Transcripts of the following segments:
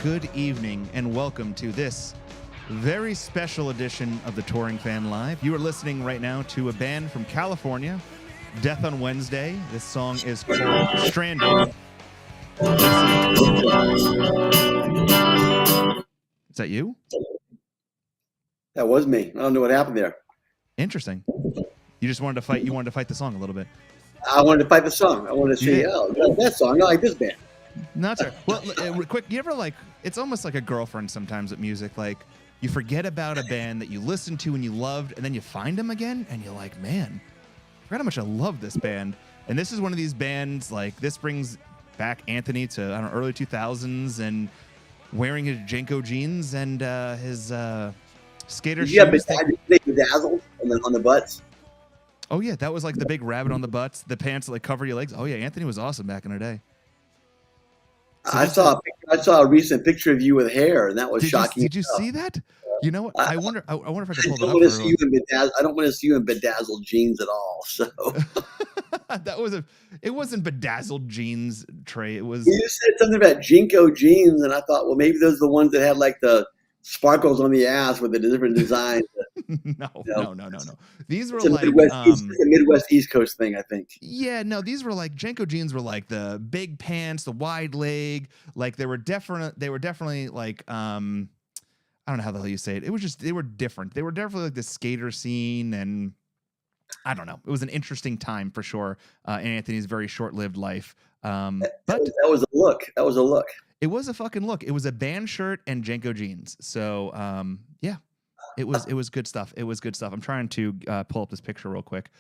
good evening, and welcome to this very special edition of the Touring Fan Live. You are listening right now to a band from California, Death on Wednesday. This song is called Stranded. Is that you? That was me. I don't know what happened there. Interesting. You just wanted to fight. You wanted to fight the song a little bit. I wanted to fight the song. I wanted to say, oh, that song. I like this band. Not sir. Well, quick. You ever it's almost like a girlfriend sometimes with music. Like you forget about a band that you listened to and you loved, and then you find them again, and you're like, man, I forgot how much I love this band. And this is one of these bands. Like this brings back Anthony to early 2000s and wearing his Jenko jeans and his skater shoes. Yeah, bedazzled on the butts. Oh yeah, that was like the big rabbit on the butts, the pants that like cover your legs. Oh yeah, Anthony was awesome back in the day. So I saw a recent picture of you with hair, and that was shocking. Did you see that? You know what? I wonder if I can pull that up. I don't want to see you in bedazzled jeans at all. So it wasn't bedazzled jeans, Trey. It was. You said something about Jinko jeans, and I thought, well, maybe those are the ones that had like the sparkles on the ass with the different designs. No. These were it's like a Midwest East Coast thing, I think. Yeah, no, these were like Jenko jeans were like the big pants, the wide leg. Like they were definitely like I don't know how the hell you say it. It was just they were different. They were definitely like the skater scene, and I don't know. It was an interesting time for sure in Anthony's very short-lived life. But that was a look. That was a look. It was a fucking look. It was a band shirt and Jenko jeans. So yeah, it was good stuff. It was good stuff. I'm trying to pull up this picture real quick.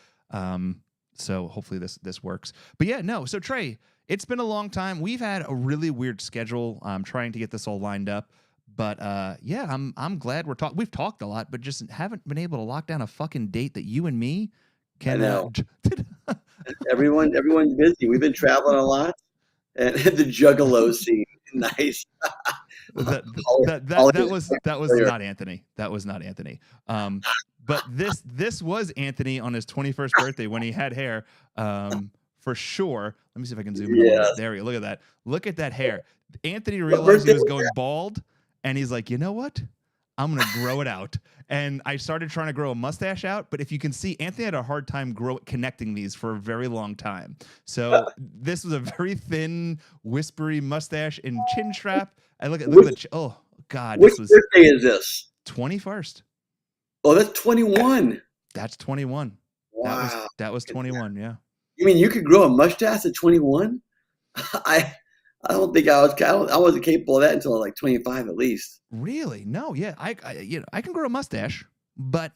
So hopefully this works. But yeah, no. So Trey, it's been a long time. We've had a really weird schedule. I'm trying to get this all lined up. But yeah, I'm glad we've talked a lot, but just haven't been able to lock down a fucking date that you and me can. I know. Everyone's busy. We've been traveling a lot, and the Juggalo scene, nice. that was not Anthony. That was not Anthony. But this was Anthony on his 21st birthday when he had hair. For sure. Let me see if I can zoom in. Yes. There we go. Look at that. Look at that hair. Anthony realized he was going bald. And he's like, you know what? I'm going to grow it out. And I started trying to grow a mustache out. But if you can see, Anthony had a hard time connecting these for a very long time. So this was a very thin, whispery mustache and chin strap. And look at oh, God. Which birthday is this? 21st. Oh, that's 21. That's 21. Wow. That was 21, yeah. You mean you could grow a mustache at 21? I don't think I wasn't capable of that until like 25 at least. Really? No, yeah. I can grow a mustache, but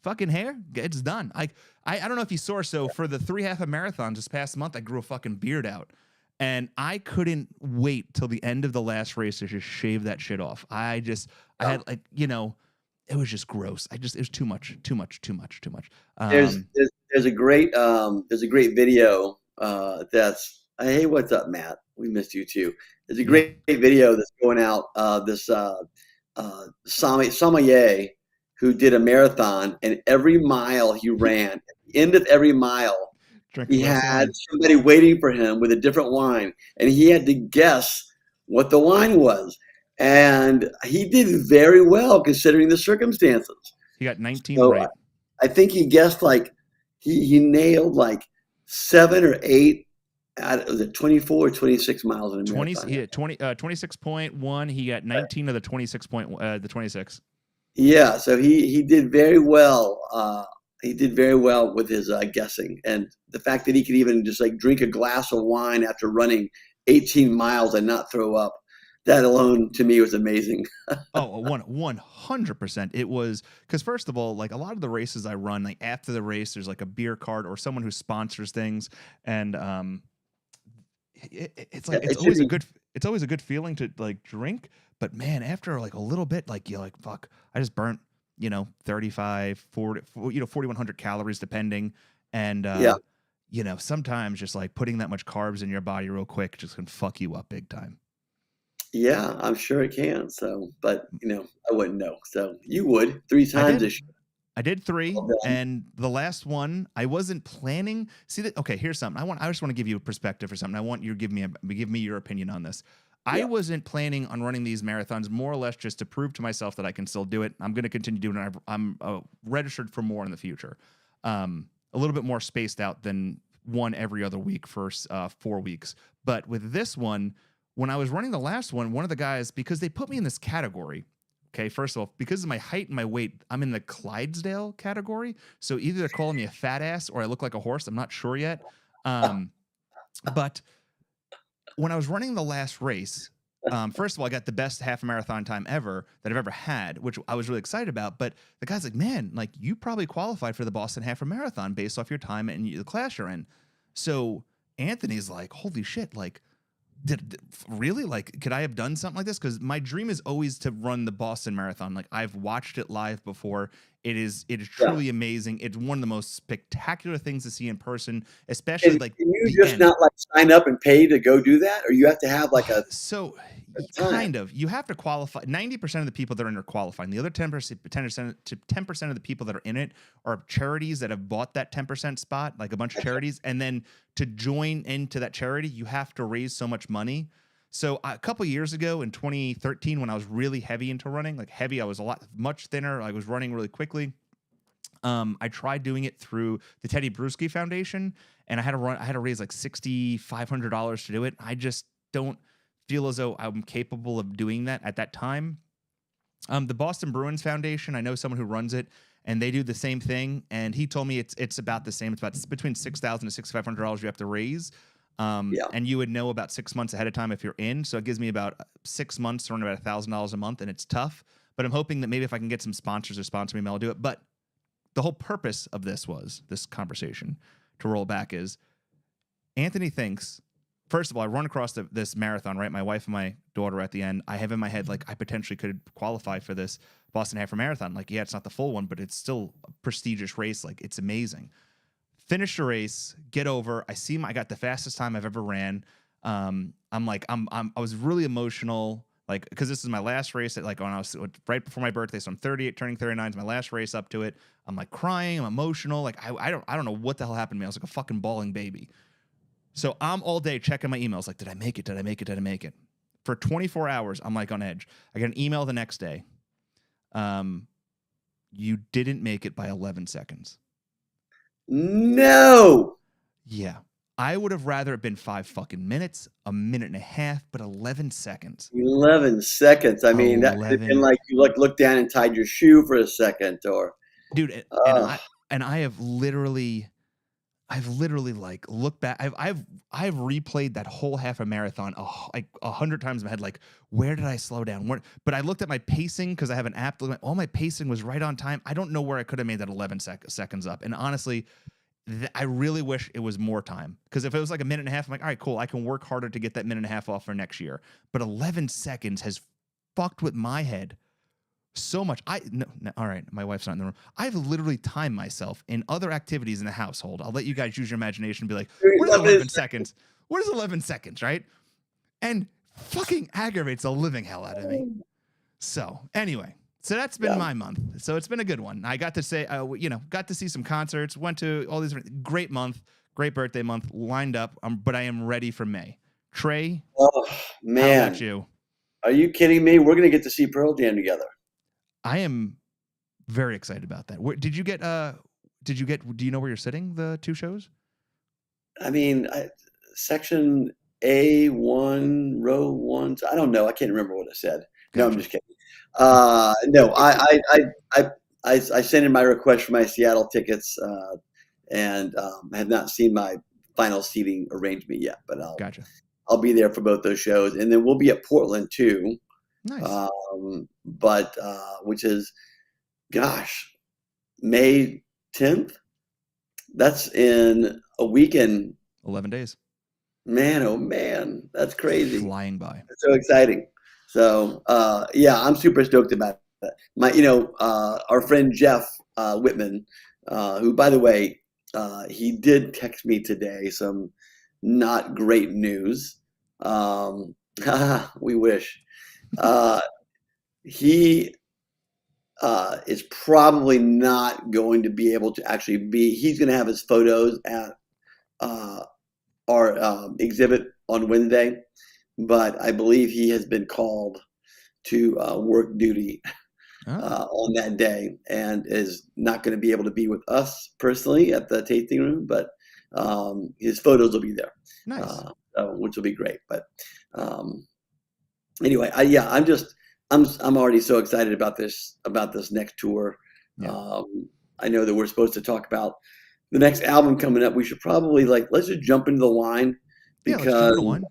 fucking hair, it's done. I don't know if you saw, so for the 3 half marathons this past month, I grew a fucking beard out. And I couldn't wait till the end of the last race to just shave that shit off. I had like, it was just gross. It was too much. There's a great video that's, hey, what's up, Matt? We missed you too. There's a great video that's going out. This Sommelier, who did a marathon, and every mile he ran, at the end of every mile, he had somebody waiting for him with a different wine, and he had to guess what the wine was. And he did very well considering the circumstances. He got 19 right. I think he guessed like he nailed like 7 or 8. Was it 24 or 26 miles in a marathon? 26.1. He got 19 of the 26. Yeah, so he did very well. He did very well with his guessing, and the fact that he could even just like drink a glass of wine after running 18 miles and not throw up, that alone to me was amazing. Oh, 100%. It was because first of all, like a lot of the races I run, like after the race, there's like a beer cart or someone who sponsors things, and it's always a good feeling to like drink, but man, after like a little bit, like you're like, fuck, I just burnt 35 40 4100 calories depending, and sometimes just like putting that much carbs in your body real quick just can fuck you up big time. Yeah, I'm sure it can. So, but I wouldn't know. So you would 3 times this year. I did 3, and the last one I wasn't planning. See that? Okay, here's something. I just want to give you a perspective for something. I want you to give me your opinion on this. I wasn't planning on running these marathons, more or less just to prove to myself that I can still do it. I'm going to continue doing it. I'm registered for more in the future. A little bit more spaced out than one every other week for 4 weeks. But with this one, when I was running the last one of the guys, because they put me in this category, okay, first of all, because of my height and my weight, I'm in the Clydesdale category. So either they're calling me a fat ass or I look like a horse. I'm not sure yet. But when I was running the last race, first of all, I got the best half marathon time ever that I've ever had, which I was really excited about. But the guy's like, man, like you probably qualified for the Boston Half Marathon based off your time and the class you're in. So Anthony's like, holy shit, like, really, like, could I have done something like this? Because my dream is always to run the Boston Marathon. Like, I've watched it live before. It is truly amazing. It's one of the most spectacular things to see in person, especially like. Can you just not like sign up and pay to go do that, or you have to have like a kind of, you have to qualify. 90% of the people that are in are qualifying. The other 10% to 10% of the people that are in it are charities that have bought that 10% spot, like a bunch of charities. And then to join into that charity, you have to raise so much money. So a couple of years ago in 2013, when I was really heavy into running, like heavy, I was much thinner. I was running really quickly. I tried doing it through the Teddy Bruschi Foundation, and I had to raise like $6,500 to do it. I just don't feel as though I'm capable of doing that at that time. The Boston Bruins Foundation, I know someone who runs it, and they do the same thing. And he told me it's about the same. It's about between $6,000 to $6,500 you have to raise. And you would know about 6 months ahead of time if you're in. So it gives me about 6 months to earn about $1,000 a month, and it's tough. But I'm hoping that maybe if I can get some sponsors or sponsor me, I'll do it. But the whole purpose of this conversation to roll back is Anthony thinks, first of all, I run across this marathon, right? My wife and my daughter at the end. I have in my head, like, I potentially could qualify for this Boston Half Marathon. Like, yeah, it's not the full one, but it's still a prestigious race. Like, it's amazing. Finish the race, get over. I got the fastest time I've ever ran. I was really emotional, like, because this is my last race when I was right before my birthday. So I'm 38, turning 39. It's my last race up to it. I'm like crying. I'm emotional. Like, I don't know what the hell happened to me. I was like a fucking bawling baby. So I'm all day checking my emails. Like, did I make it? Did I make it? Did I make it? For 24 hours, I'm like on edge. I got an email the next day. You didn't make it by 11 seconds. No. Yeah. I would have rather it been 5 fucking minutes, a minute and a half, but 11 seconds. 11 seconds. I mean, that could have been like you looked down and tied your shoe for a second, or dude. And I've literally like looked back. I've replayed that whole half a marathon like 100 times in my head. Like, where did I slow down? But I looked at my pacing because I have an app. All my pacing was right on time. I don't know where I could have made that 11 seconds up. And honestly, I really wish it was more time, because if it was like a minute and a half, I'm like, all right, cool. I can work harder to get that minute and a half off for next year. But 11 seconds has fucked with my head so much. All right, my wife's not in the room. I've literally timed myself in other activities in the household. I'll let you guys use your imagination and be like, what is 11 seconds? What is 11 seconds, right? And fucking aggravates the living hell out of me. So anyway, so that's been my month. So it's been a good one. I got to say, got to see some concerts, went to all these great month, great birthday month lined up. But I am ready for May. Trey, oh man, how about you? Are you kidding me? We're gonna get to see Pearl Jam together. I am very excited about that. Did you get? Do you know where you're sitting? The 2 shows. I mean, section A1, row 1. I don't know. I can't remember what it said. Gotcha. No, I'm just kidding. No, I sent in my request for my Seattle tickets, and have not seen my final seating arrangement yet. But I'll be there for both those shows, and then we'll be at Portland too. Nice. Which is, gosh, May 10th. That's in a weekend. 11 days. Man, oh man, that's crazy. Flying by. It's so exciting. So, I'm super stoked about that. Our friend Jeff Whitman, who, by the way, he did text me today some not great news. We wish. He is probably not going to be able to actually he's going to have his photos at our exhibit on Wednesday, but I believe he has been called to work duty Oh, on that day and is not going to be able to be with us personally at the tasting room, but his photos will be there, nice. which will be great. But um, anyway, yeah, I'm already so excited about this next tour. Yeah. I know that we're supposed to talk about the next album coming up. We should probably let's just jump into the wine Yeah, let's jump into because one.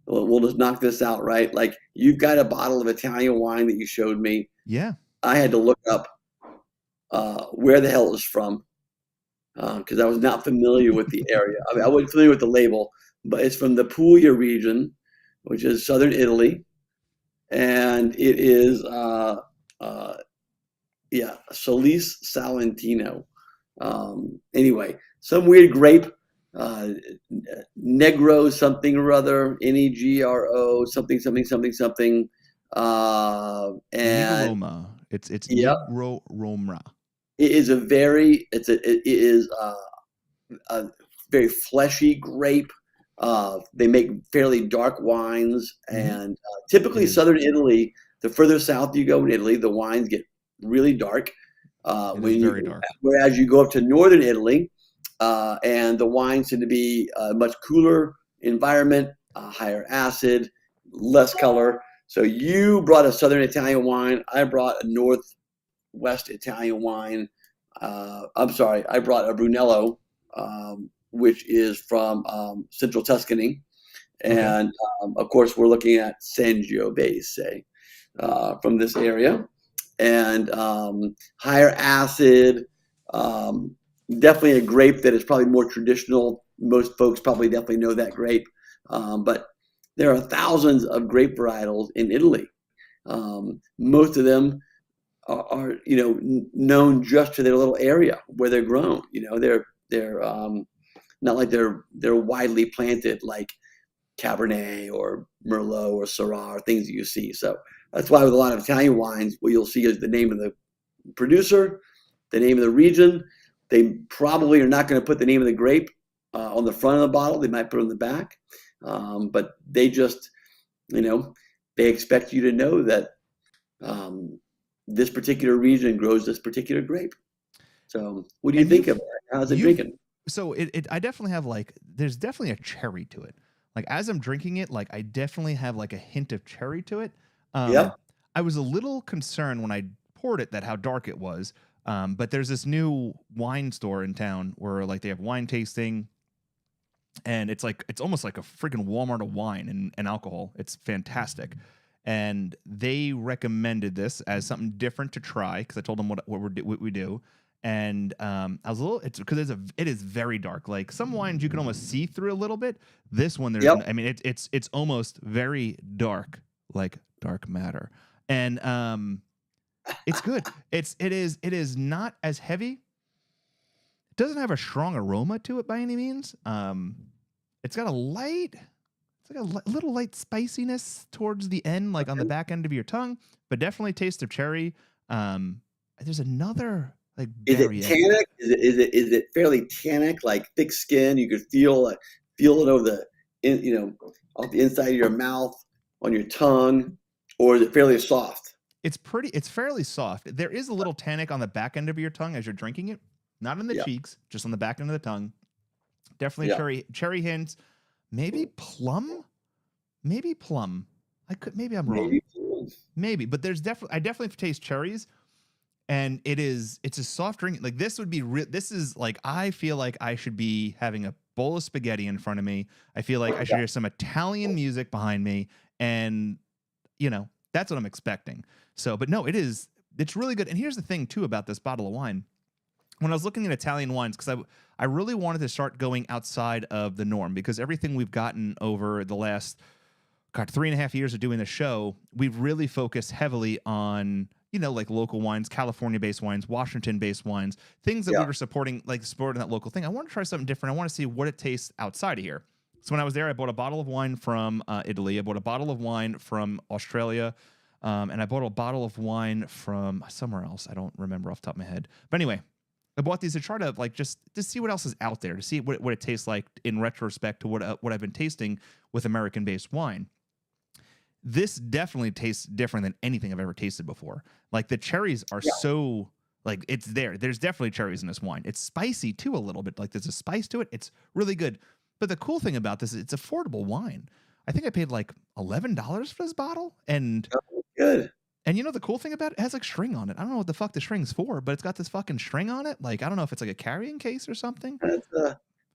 we'll just knock this out, right? Like you've got a bottle of Italian wine that you showed me. Yeah. I had to look up where the hell it was from because I was not familiar with the area. I mean, I wasn't familiar with the label, but it's from the Puglia region, which is southern Italy, and it is uh, yeah, Solis Salentino. Anyway, some weird grape, uh, Negro something or other, Negro something something something something, and Nigroma. It's yeah, Negro Romra. it is a very it is a very fleshy grape. They make fairly dark wines, Mm-hmm. and It typically is. southern Italy. The further south you go in Italy, the wines get really dark. It is very dark. Whereas you go up to northern Italy, and the wines tend to be a much cooler environment, higher acid, less color. So you brought a southern Italian wine. I brought a northwest Italian wine. I'm sorry, I brought a Brunello, which is from central Tuscany. Okay. And of course, we're looking at Sangiovese from this area. And higher acid, um, definitely a grape that is probably more traditional. Most folks probably definitely know that grape. But there are thousands of grape varietals in Italy. Most of them are known just to their little area where they're grown. They're not like they're widely planted like Cabernet or Merlot or Syrah or things that you see. So that's why with a lot of Italian wines, what you'll see is the name of the producer, the name of the region. They probably are not going to put the name of the grape on the front of the bottle. They might put it on the back, but they just, you know, they expect you to know that um, this particular region grows this particular grape. So, what do you And think of it? How's it you've drinking? so it I definitely have like there's definitely a cherry to it. Like as I'm drinking it, like I definitely have like a hint of cherry to it. Um, Yep. I was a little concerned when I poured it that how dark it was. But there's this new wine store in town where like they have wine tasting and it's almost like a freaking Walmart of wine and alcohol. It's fantastic. And they recommended this as something different to try because I told them what we do. And I was a little it's because it is very dark. Like some wines you can almost see through a little bit. This one Yep. I mean it's almost very dark, like dark matter. And it's good. It is not as heavy. It doesn't have a strong aroma to it by any means. It's got a light, it's like a little light spiciness towards the end, like on the Okay. back end of your tongue, but definitely taste of cherry. Um, there's another like Is it berry. tannic? Is it fairly tannic, like thick skin? You could feel it over off the inside of your mouth, on your tongue, or is it fairly soft? It's fairly soft. There is a little tannic on the back end of your tongue as you're drinking it, not in the Yeah, cheeks, just on the back end of the tongue. Definitely yeah. cherry hints. Maybe plum. Maybe plum. Maybe I'm wrong. Maybe. Maybe, but I definitely taste cherries, and it's a soft drink. Like this would be this is like I feel like I should be having a bowl of spaghetti in front of me. I feel like I should Yeah. hear some Italian music behind me, and that's what I'm expecting. So, but no, it's really good. And here's the thing too about this bottle of wine. When I was looking at Italian wines, because I really wanted to start going outside of the norm because everything we've gotten over the last 3.5 years of doing the show, we've really focused heavily on, like local wines, California-based wines, Washington-based wines, things that we Yeah. were supporting that local thing. I want to try something different. I want to see what it tastes outside of here. So when I was there, I bought a bottle of wine from Italy. I bought a bottle of wine from Australia. And I bought a bottle of wine from somewhere else. I don't remember off the top of my head. But anyway, I bought these to try to just to see what else is out there, to see what it tastes like in retrospect to what I've been tasting with American-based wine. this definitely tastes different than anything I've ever tasted before. Like the cherries are so like it's there. There's definitely cherries in this wine. It's spicy too a little bit. Like there's a spice to it. It's really good. But the cool thing about this is it's affordable wine. I think I paid like $11 for this bottle. And good. And you know the cool thing about it? It has like string on it. I don't know what the fuck the string's for, but it's got this fucking string on it. Like I don't know if it's like a carrying case or something.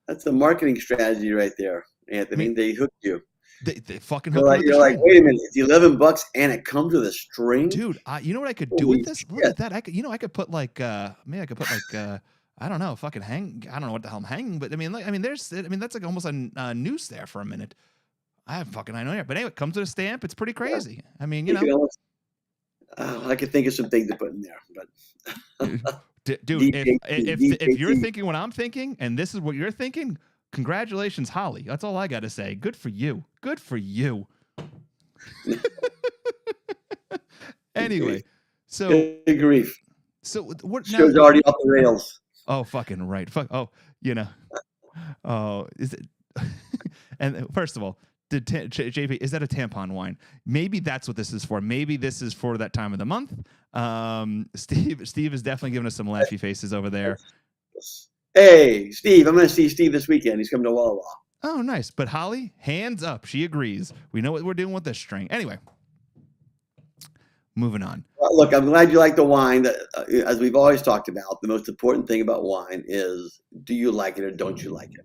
That's a marketing strategy right there, Anthony. They hook you. They fucking hook you. You're like, wait a minute, it's $11 and it comes with a string, dude. You know what I could do with this? Shit. Look at that. I could put like maybe I could put like I don't know, fucking hang. I don't know what the hell I'm hanging, but I mean that's like almost a noose there for a minute. I know yet, but anyway, it comes with a stamp. It's pretty crazy. I mean, you know. I could think of some things to put in there, but dude, if you're thinking what I'm thinking, and this is what you're thinking, congratulations, Holly. That's all I got to say. Good for you. Good for you. Anyway, so good grief. So what? Show's already off the rails. Oh, fucking right. Fuck. Oh, you know. Oh, is it? And first of all, JP, is that a tampon wine? Maybe that's what this is for. Maybe this is for that time of the month. Steve is definitely giving us some laughy faces over there. Hey, Steve, I'm going to see Steve this weekend. He's coming to Walla Walla. Oh, nice. But Holly, hands up. She agrees. We know what we're doing with this string. Anyway, moving on. Look, I'm glad you like the wine. As we've always talked about, the most important thing about wine is, do you like it or don't you like it?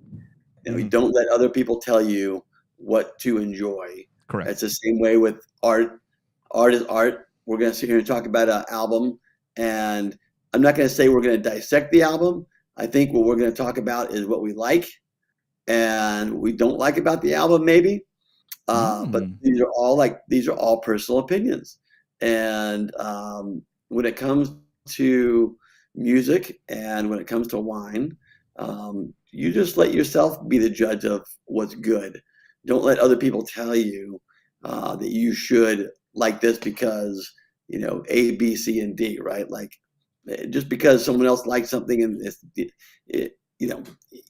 And we don't let other people tell you what to enjoy. Correct. It's the same way with art. Art is art. We're going to sit here and talk about an album, and I'm not going to say we're going to dissect the album. I think what we're going to talk about is what we like and what we don't like about the album, maybe. But these are all personal opinions. And when it comes to music and when it comes to wine, you just let yourself be the judge of what's good. Don't let other people tell you that you should like this because, A, B, C, and D, right? Like just because someone else likes something and it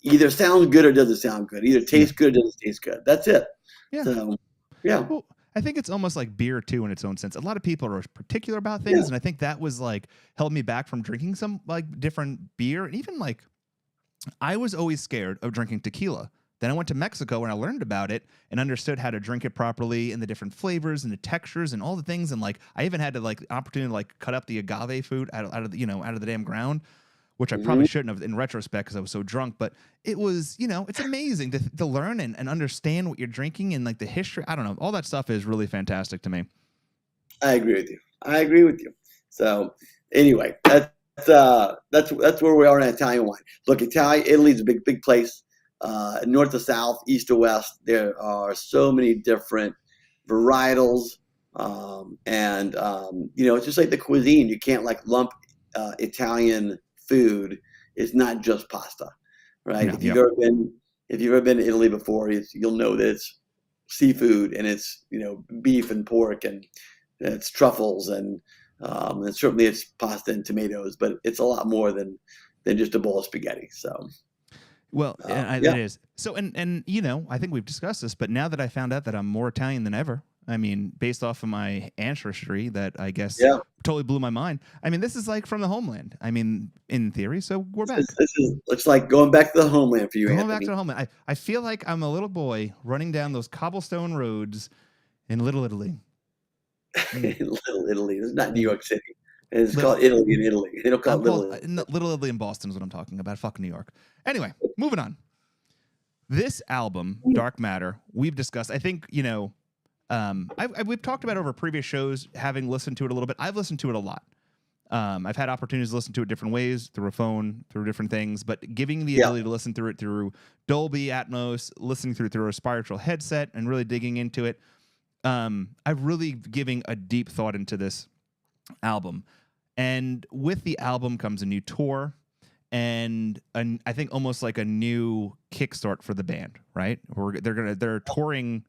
either sounds good or doesn't sound good. Either tastes good or doesn't taste good. That's it. Yeah. So, yeah. Well, I think it's almost like beer too in its own sense. A lot of people are particular about things, and I think that was like held me back from drinking some like different beer. And even like I was always scared of drinking tequila. Then I went to Mexico and I learned about it and understood how to drink it properly and the different flavors and the textures and all the things. And like I even had to like opportunity to like cut up the agave fruit out of the damn ground, which I probably shouldn't have in retrospect because I was so drunk. But it was, it's amazing to learn and understand what you're drinking and like the history. I don't know. All that stuff is really fantastic to me. I agree with you. So anyway, that's where we are in Italian wine. Look, Italy's a big place. North to south, east to west, there are so many different varietals. It's just like the cuisine. You can't like lump Italian food. It's not just pasta, right? No, if you've ever been to Italy before, you'll know that it's seafood and it's, beef and pork and it's truffles and certainly it's pasta and tomatoes, but it's a lot more than just a bowl of spaghetti. So. Well, it is. So, and I think we've discussed this, but now that I found out that I'm more Italian than ever, I mean, based off of my ancestry that I guess totally blew my mind. I mean, this is like from the homeland. I mean, in theory, so we're back. It's like going back to the homeland for you, Going Anthony. back to the homeland. I feel like I'm a little boy running down those cobblestone roads in Little Italy. Little Italy. It's not New York City. It's called Italy in Italy. They don't call it Little Italy. Little Italy in Boston is what I'm talking about. Fuck New York. Anyway, moving on. This album, Dark Matter, we've discussed. I think, we've talked about over previous shows, having listened to it a little bit. I've listened to it a lot. I've had opportunities to listen to it different ways, through a phone, through different things, but giving the ability to listen through it through Dolby Atmos, listening through a spiritual headset, and really digging into it, I'm really giving a deep thought into this album. And with the album comes a new tour and I think almost like a new kickstart for the band, right? They're touring.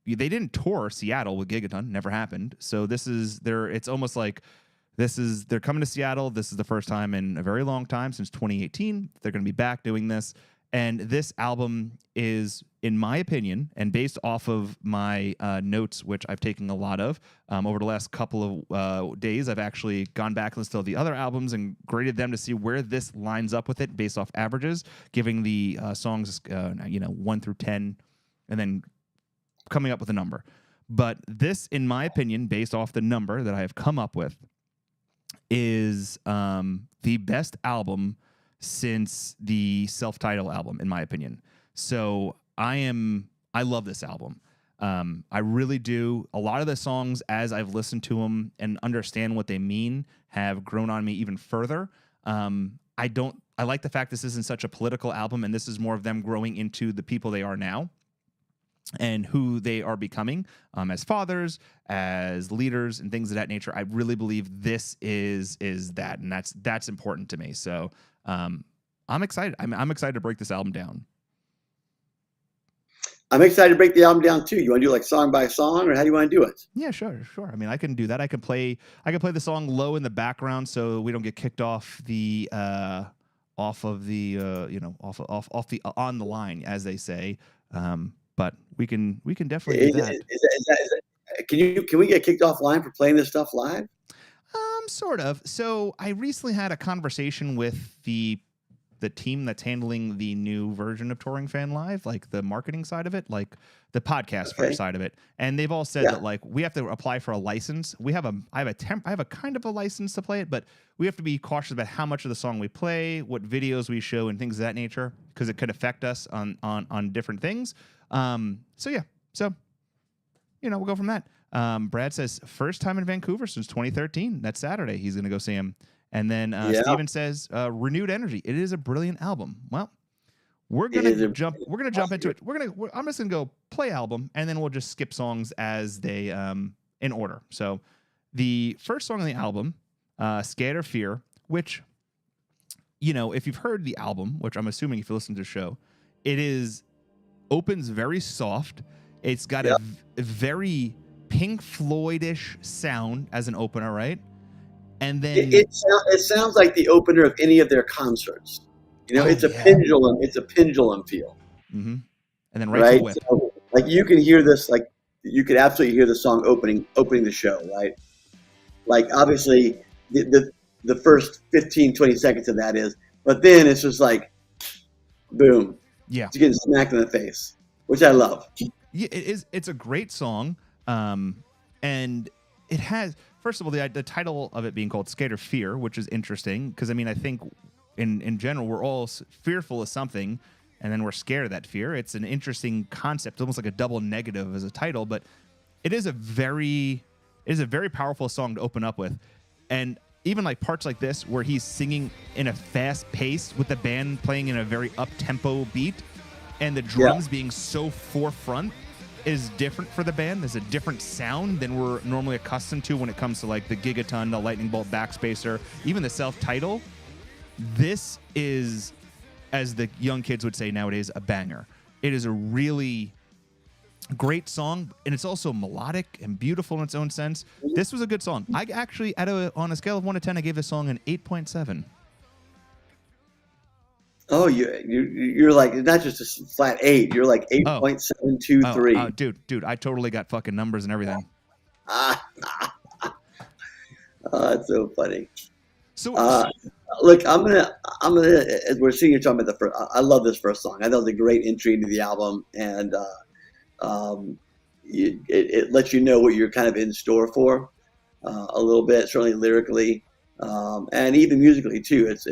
They didn't tour Seattle with Gigaton, never happened. So it's almost like they're coming to Seattle. This is the first time in a very long time, since 2018. They're going to be back doing this. And this album is, in my opinion, and based off of my notes, which I've taken a lot of over the last couple of days, I've actually gone back and listened to the other albums and graded them to see where this lines up with it based off averages, giving the songs 1 through 10, and then coming up with a number. But this, in my opinion, based off the number that I have come up with, is the best album since the self-titled album, in my opinion. So I love this album. I really do. A lot of the songs, as I've listened to them and understand what they mean, have grown on me even further. I like the fact this isn't such a political album, and this is more of them growing into the people they are now and who they are becoming as fathers, as leaders, and things of that nature. I really believe this is that, and that's important to me. So I'm excited. I'm excited to break this album down. I'm excited to break the album down too. You want to do like song by song, or how do you want to do it? Yeah, sure. I mean, I can do that. I can play the song low in the background so we don't get kicked off the off the on the line, as they say. But we can definitely do that. Can we get kicked off line for playing this stuff live? Sort of. So I recently had a conversation with the team that's handling the new version of Touring Fan Live, like the marketing side of it, like the podcast side of it. And they've all said that like we have to apply for a license. I have a kind of a license to play it, but we have to be cautious about how much of the song we play, what videos we show, and things of that nature, because it could affect us on different things. So we'll go from that. Brad says first time in Vancouver since 2013. That's Saturday. He's going to go see him. And then Steven says renewed energy. It is a brilliant album. Well, we're going to jump into it. I'm just going to go play album, and then we'll just skip songs as they in order. So the first song on the album, Scared or Fear, which, if you've heard the album, which I'm assuming if you listen to the show, opens very soft. It's got a very Pink Floyd-ish sound as an opener, right? And then it sounds like the opener of any of their concerts. It's a pendulum. It's a pendulum feel. Mm-hmm. And then right to the whip. So, like you can hear this, like you could absolutely hear the song opening the show, right? Like obviously the first 15, 20 seconds of that is, but then it's just like, boom. Yeah. It's getting smacked in the face, which I love. Yeah, it is. It's a great song. And it has, first of all, the title of it being called Scared or Fear, which is interesting because, I mean, I think in general, we're all fearful of something and then we're scared of that fear. It's an interesting concept, almost like a double negative as a title, but it is a very powerful song to open up with. And even like parts like this where he's singing in a fast pace with the band playing in a very up-tempo beat and the drums being so forefront is different for the band. There's a different sound than we're normally accustomed to when it comes to like the Gigaton, the Lightning Bolt backspacer, even the self-title. This is, as the young kids would say nowadays, a banger. It is a really great song, and it's also melodic and beautiful in its own sense. This was a good song. I actually, on a scale of 1 to 10, I gave this song an 8.7. Oh, you're like not just a flat 8. You're like 8.723. Dude, I totally got fucking numbers and everything. That's so funny. So look, I'm gonna. As we're seeing you talking about the first, I love this first song. I thought it was a great entry into the album, and it lets you know what you're kind of in store for a little bit, certainly lyrically, and even musically too. It's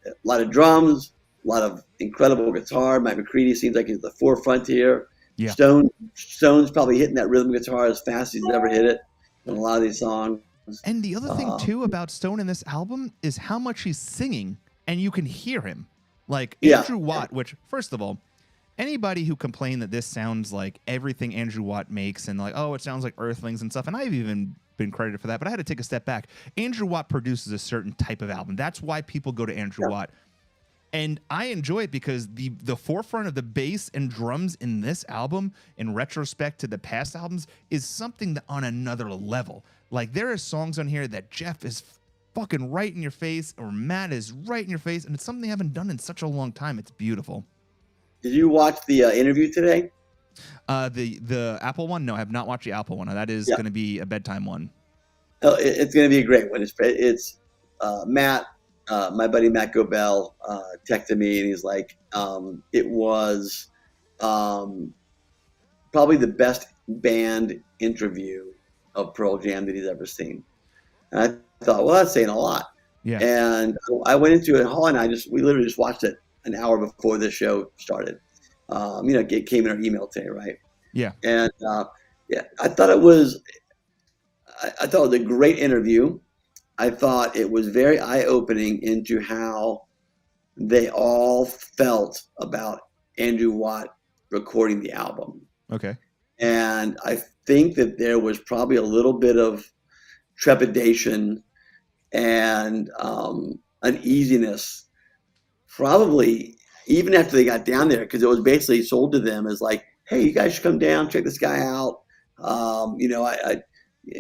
a lot of drums. A lot of incredible guitar. Mike McCready seems like he's at the forefront here. Yeah. Stone's probably hitting that rhythm guitar as fast as he's ever hit it in a lot of these songs. And the other thing too about Stone in this album is how much he's singing, and you can hear him. Like Andrew Watt, which first of all, anybody who complained that this sounds like everything Andrew Watt makes and like, oh, it sounds like Earthlings and stuff, and I've even been credited for that, but I had to take a step back. Andrew Watt produces a certain type of album. That's why people go to Andrew Watt. And I enjoy it because the forefront of the bass and drums in this album, in retrospect to the past albums, is something that on another level. Like, there are songs on here that Jeff is fucking right in your face, or Matt is right in your face, and it's something they haven't done in such a long time. It's beautiful. Did you watch the interview today? The Apple one? No, I have not watched the Apple one. That is Yeah. going to be a bedtime one. Oh, it's going to be a great one. It's Matt, my buddy Matt Gobel, texted me and he's like, it was probably the best band interview of Pearl Jam that he's ever seen. And I thought, well, that's saying a lot. Yeah. And I went into it, Hall and we literally just watched it an hour before the show started. It came in our email today, right? Yeah. And yeah, I thought it was a great interview. I thought it was very eye-opening into how they all felt about Andrew Watt recording the album. Okay. And I think that there was probably a little bit of trepidation and uneasiness, probably even after they got down there, because it was basically sold to them as like, hey, you guys should come down, check this guy out.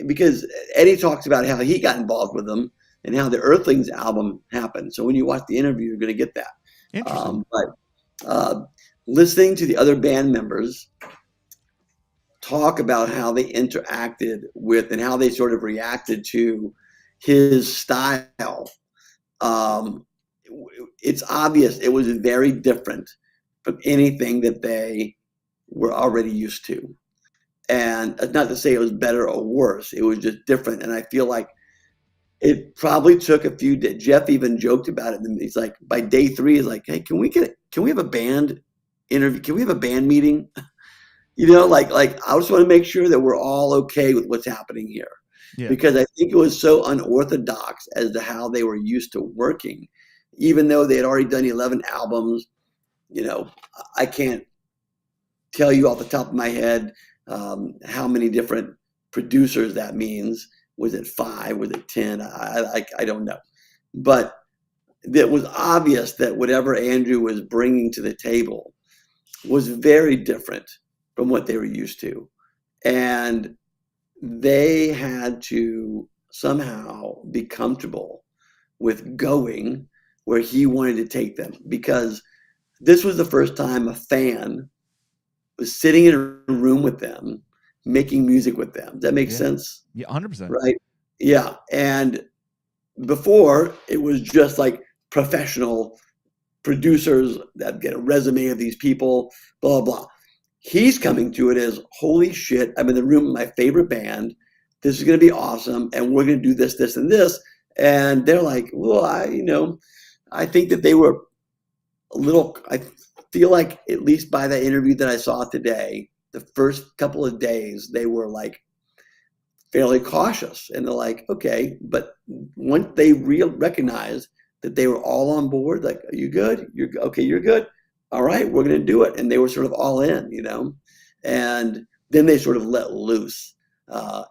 Because Eddie talks about how he got involved with them and how the Earthlings album happened. So when you watch the interview, you're going to get that. Interesting. But listening to the other band members talk about how they interacted with and how they sort of reacted to his style, it's obvious it was very different from anything that they were already used to. And not to say it was better or worse, it was just different. And I feel like it probably took a few days. Jeff even joked about it. And he's like, by day 3, he's like, hey, can we have a band interview? Can we have a band meeting? Like I just want to make sure that we're all okay with what's happening here. Yeah. Because I think it was so unorthodox as to how they were used to working, even though they had already done 11 albums. I can't tell you off the top of my head how many different producers that means. Was it 5? Was it 10? I don't know. But it was obvious that whatever Andrew was bringing to the table was very different from what they were used to. And they had to somehow be comfortable with going where he wanted to take them, because this was the first time a fan was sitting in a room with them, making music with them. Does that make sense? Yeah, 100%. Right? Yeah. And before, it was just like professional producers that get a resume of these people, blah, blah. He's coming to it as, holy shit, I'm in the room with my favorite band. This is going to be awesome. And we're going to do this, this, and this. And they're like, well, I think that they were a little, I feel like at least by the interview that I saw today, the first couple of days, they were like fairly cautious. And they're like, okay. But once they recognized that they were all on board, like, are you good? You're okay. You're good. All right, we're going to do it. And they were sort of all in, and then they sort of let loose.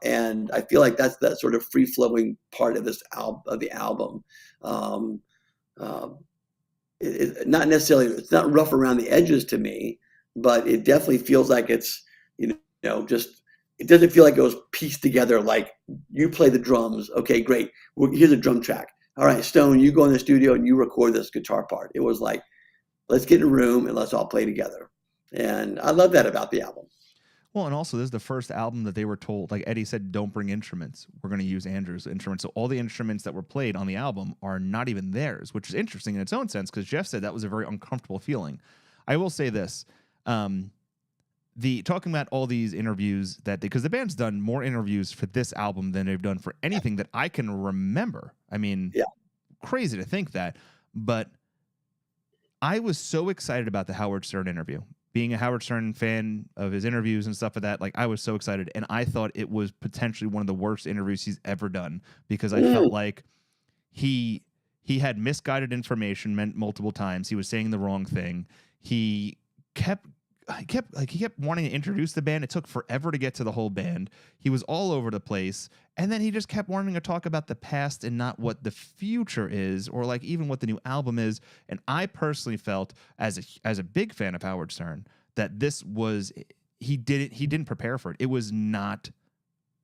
And I feel like that's that sort of free flowing part of this of the album. Not necessarily, it's not rough around the edges to me, but it definitely feels like it's, just, it doesn't feel like it was pieced together. Like, you play the drums. Okay, great. Here's a drum track. All right, Stone, you go in the studio and you record this guitar part. It was like, let's get in a room and let's all play together. And I love that about the album. Well, and also this is the first album that they were told, like Eddie said, don't bring instruments. We're going to use Andrew's instruments. So all the instruments that were played on the album are not even theirs, which is interesting in its own sense, because Jeff said that was a very uncomfortable feeling. I will say this. Talking about all these interviews because the band's done more interviews for this album than they've done for anything that I can remember. I mean, crazy to think that, but I was so excited about the Howard Stern interview. Being a Howard Stern fan of his interviews and stuff like that, like, I was so excited, and I thought it was potentially one of the worst interviews he's ever done, because I felt like he had misguided information meant multiple times. He was saying the wrong thing. He kept wanting to introduce the band. It took forever to get to the whole band. He was all over the place. And then he just kept wanting to talk about the past and not what the future is, or like even what the new album is. And I personally felt, as a big fan of Howard Stern, that this was, he didn't prepare for it. It was not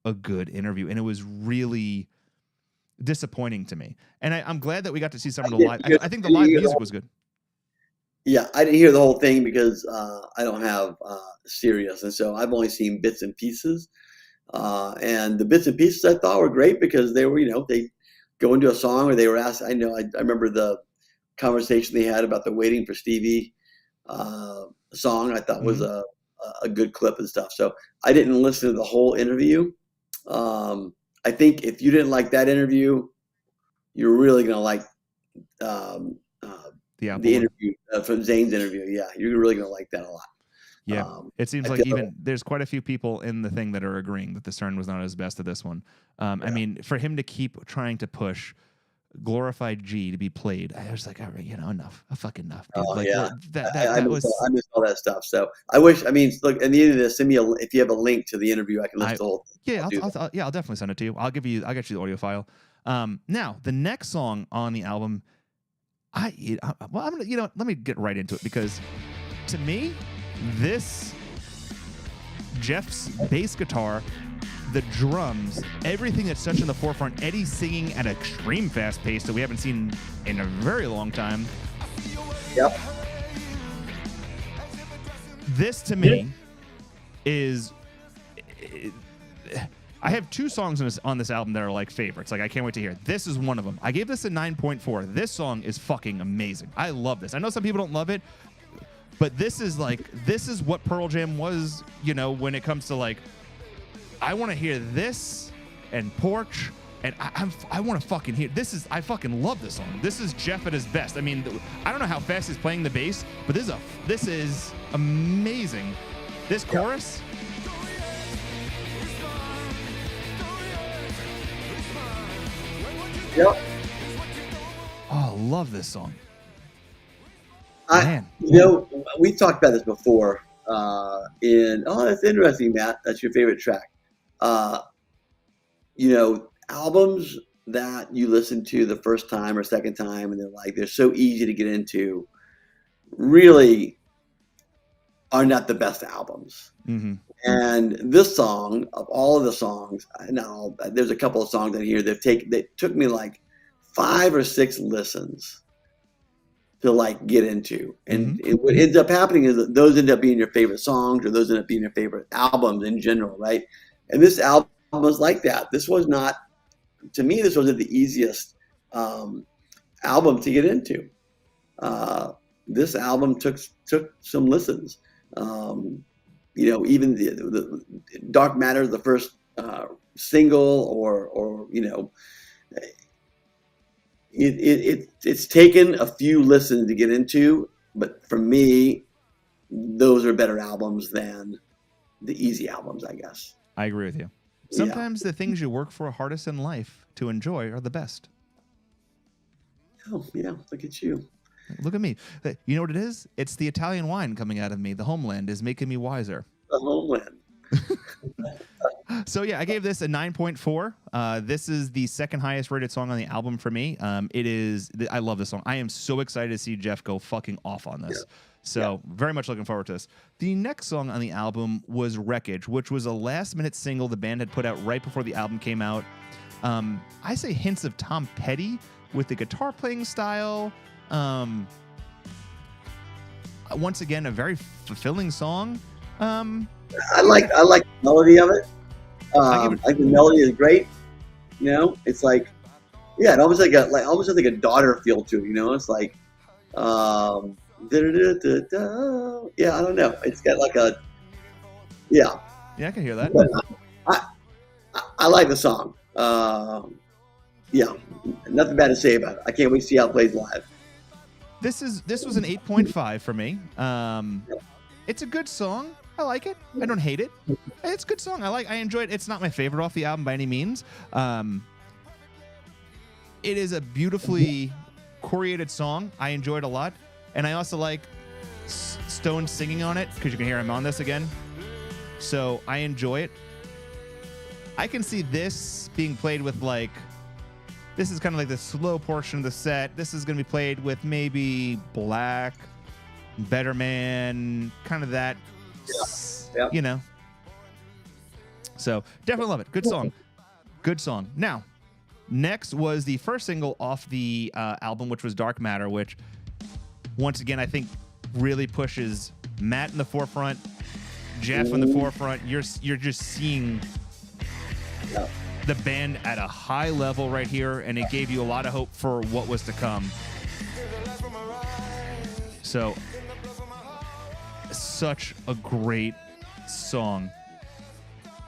a good interview, and it was really disappointing to me. And I'm glad that we got to see some of the live. I think the live music was good. Yeah, I didn't hear the whole thing because I don't have Sirius, and so I've only seen bits and pieces. And the bits and pieces I thought were great because they were, they go into a song or they were asked. I remember the conversation they had about the Waiting for Stevie song. I thought was a good clip and stuff. So I didn't listen to the whole interview. I think if you didn't like that interview, you're really gonna like the interview from Zayn's interview. Yeah, you're really gonna like that a lot. Yeah, it seems like even there's quite a few people in the thing that are agreeing that the CERN was not his best at this one. I mean, for him to keep trying to push Glorified G to be played, I was like, all right, enough, fucking enough. Dude. Oh like, yeah, I miss all that stuff. So I wish. I mean, look, at the end of this, send me if you have a link to the interview, I can listen to the whole. Yeah, I'll definitely send it to you. I'll get you the audio file. Now the next song on the album, I'm gonna, let me get right into it because to me, this Jeff's bass guitar, the drums, everything that's such in the forefront. Eddie singing at an extreme fast pace that we haven't seen in a very long time. Yep. This to me is. I have two songs on this album that are like favorites. Like I can't wait to hear. This is one of them. I gave this a 9.4. This song is fucking amazing. I love this. I know some people don't love it, but this is what Pearl Jam was, when it comes to like, I want to hear this and Porch, and I want to fucking hear this. I fucking love this song. This is Jeff at his best. I mean, I don't know how fast he's playing the bass, but this is amazing. This chorus. Yep. Oh, I love this song. Man. We talked about this before. That's interesting, Matt. That's your favorite track. Albums that you listen to the first time or second time, and they're so easy to get into, really are not the best albums. Mm-hmm. And this song, of all of the songs, now there's a couple of songs in here that took me like 5 or 6 listens to like get into. And what ends up happening is that those end up being your favorite songs, or those end up being your favorite albums in general, right? And this album was like that. This was not, to me, this wasn't the easiest album to get into. This album took some listens. Even the Dark Matter, the first single, or it's taken a few listens to get into, but for me, those are better albums than the easy albums, I guess. I agree with you. Sometimes the things you work for hardest in life to enjoy are the best. Oh, yeah. Look at you. Look at me. You know what it is? It's the Italian wine coming out of me. The homeland is making me wiser. The homeland. So, yeah, I gave this a 9.4. This is the second highest rated song on the album for me. I love this song. I am so excited to see Jeff go fucking off on this. Yeah. So very much looking forward to this. The next song on the album was Wreckage, which was a last-minute single the band had put out right before the album came out. I say hints of Tom Petty with the guitar playing style. Once again, a very fulfilling song. I like the melody of it. The melody is great. It's like, it almost like a daughter feel to it. It's like, yeah, I don't know. It's got like a, yeah. Yeah, I can hear that. But I like the song. Yeah, nothing bad to say about it. I can't wait to see how it plays live. This was an 8.5 for me. It's a good song. I like it. I don't hate it. It's a good song. I enjoy it. It's not my favorite off the album by any means. It is a beautifully choreograted song. I enjoy it a lot. And I also like Stone singing on it because you can hear him on this again. So I enjoy it. I can see this being played with this is kind of like the slow portion of the set. This is going to be played with maybe Black, Better Man, kind of that, So definitely love it. Good song. Good song. Now, next was the first single off the album, which was Dark Matter, which, once again, I think really pushes Matt in the forefront, Jeff in the forefront. You're just seeing the band at a high level right here, and it gave you a lot of hope for what was to come. So, such a great song.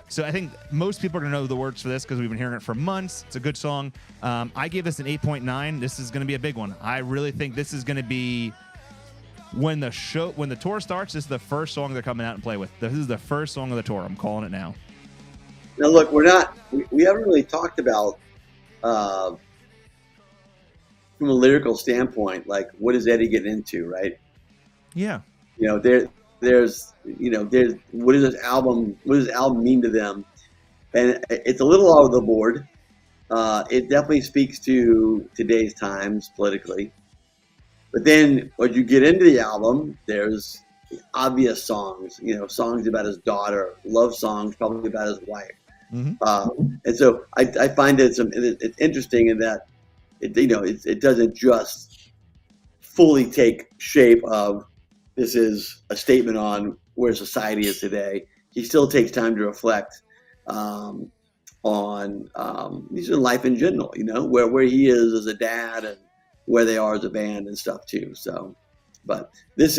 So I think most people are going to know the words for this because we've been hearing it for months. It's a good song. I gave this an 8.9. This is going to be a big one. I really think this is going to be when the tour starts. This is the first song they're coming out and play with. This is the first song of the tour. I'm calling it now. Now look, we haven't really talked about from a lyrical standpoint, like what is Eddie getting into, right? Yeah. There's what does this album mean to them? And it's a little out of the board. It definitely speaks to today's times politically. But then when you get into the album, there's obvious songs, songs about his daughter, love songs probably about his wife. Mm-hmm. And so I find it's interesting in that it doesn't just fully take shape of this is a statement on where society is today. He still takes time to reflect on life in general, where he is as a dad and where they are as a band and stuff too. So, but this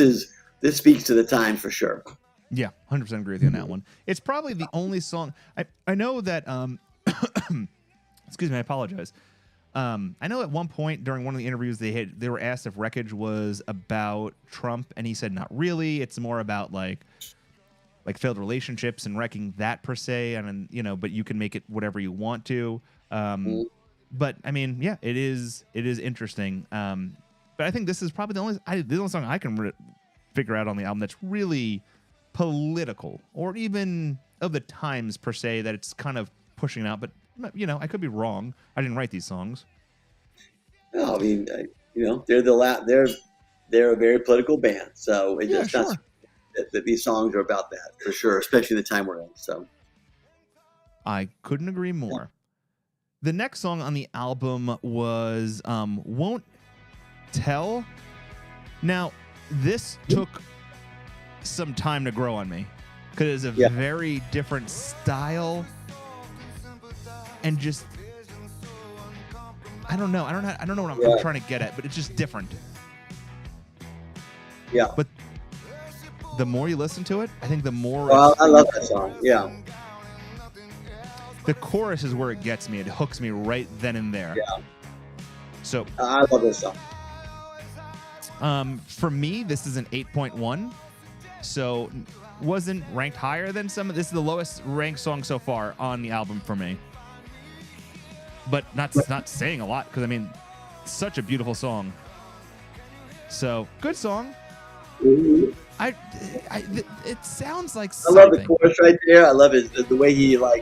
speaks to the time for sure. Yeah, 100% agree with you on that one. It's probably the only song I know that. Excuse me, I apologize. I know at one point during one of the interviews they were asked if Wreckage was about Trump, and he said not really. It's more about like failed relationships and wrecking that per se, and but you can make it whatever you want to. But I mean, yeah, it is interesting. But I think this is probably the only song I can figure out on the album that's really political or even of the times per se that it's kind of pushing out. But I could be wrong. I didn't write these songs. No, I mean, they're a very political band, so it's not that these songs are about that for sure, especially the time we're in. So I couldn't agree more. The next song on the album was "Won't Tell." Now, this took some time to grow on me because it's a very different style. And just, I don't know what I'm trying to get at, but it's just different. Yeah. But the more you listen to it, I think the more. Well, I love that song. Yeah. The chorus is where it gets me. It hooks me right then and there. Yeah. So I love this song. For me, this is an 8.1. So wasn't ranked higher than some. This is the lowest ranked song so far on the album for me. But not saying a lot because I mean, such a beautiful song. So good song. Mm-hmm. It sounds like something. I love the chorus right there. I love the way he sort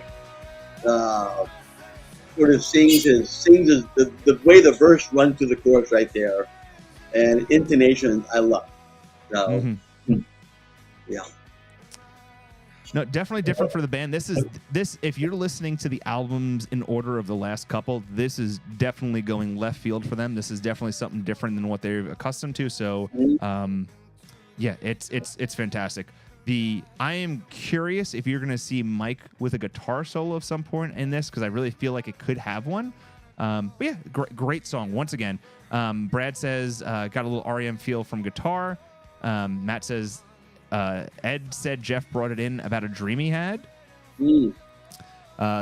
of sings the way the verse runs through the chorus right there, and intonation I love. So yeah. No, definitely different for the band. This if you're listening to the albums in order of the last couple, this is definitely going left field for them. This is definitely something different than what they're accustomed to. So, yeah, it's fantastic. I am curious if you're going to see Mike with a guitar solo at some point in this because I really feel like it could have one. But yeah, great song once again. Brad says got a little REM feel from guitar. Matt says. Ed said Jeff brought it in about a dream he had. The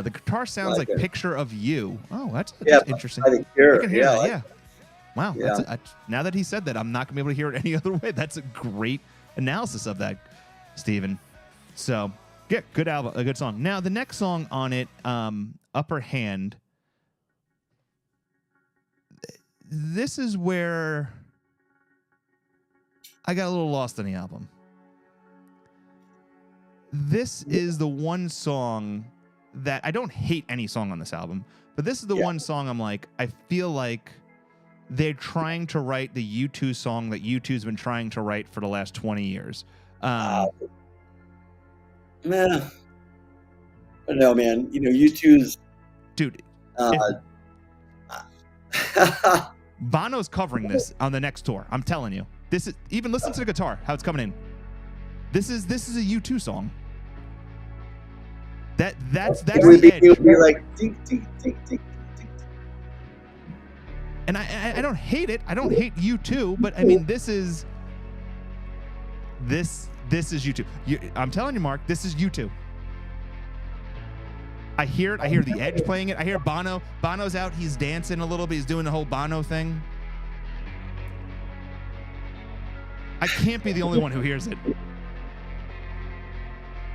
guitar sounds like Picture of You. Oh, that's interesting. I can hear that, yeah. Wow. Yeah. Now that he said that, I'm not going to be able to hear it any other way. That's a great analysis of that, Steven. So, yeah, good album, a good song. Now, the next song on it, Upper Hand, this is where I got a little lost on the album. This is the one song that I don't hate any song on this album, but this is the one song I'm like, I feel like they're trying to write the U2 song that U2's been trying to write for the last 20 years. Man, I don't know, man. U2's dude. Bono's covering this on the next tour. I'm telling you. This is even listen to the guitar, how it's coming in. This is a U2 song. That's the edge. It would be like tink, tink, tink, tink, tink. And I don't hate it. I don't hate U2, but I mean this is U2. I'm telling you, Mark, this is U2. I hear it. I hear the Edge playing it. I hear Bono. Bono's out. He's dancing a little bit. He's doing the whole Bono thing. I can't be the only one who hears it.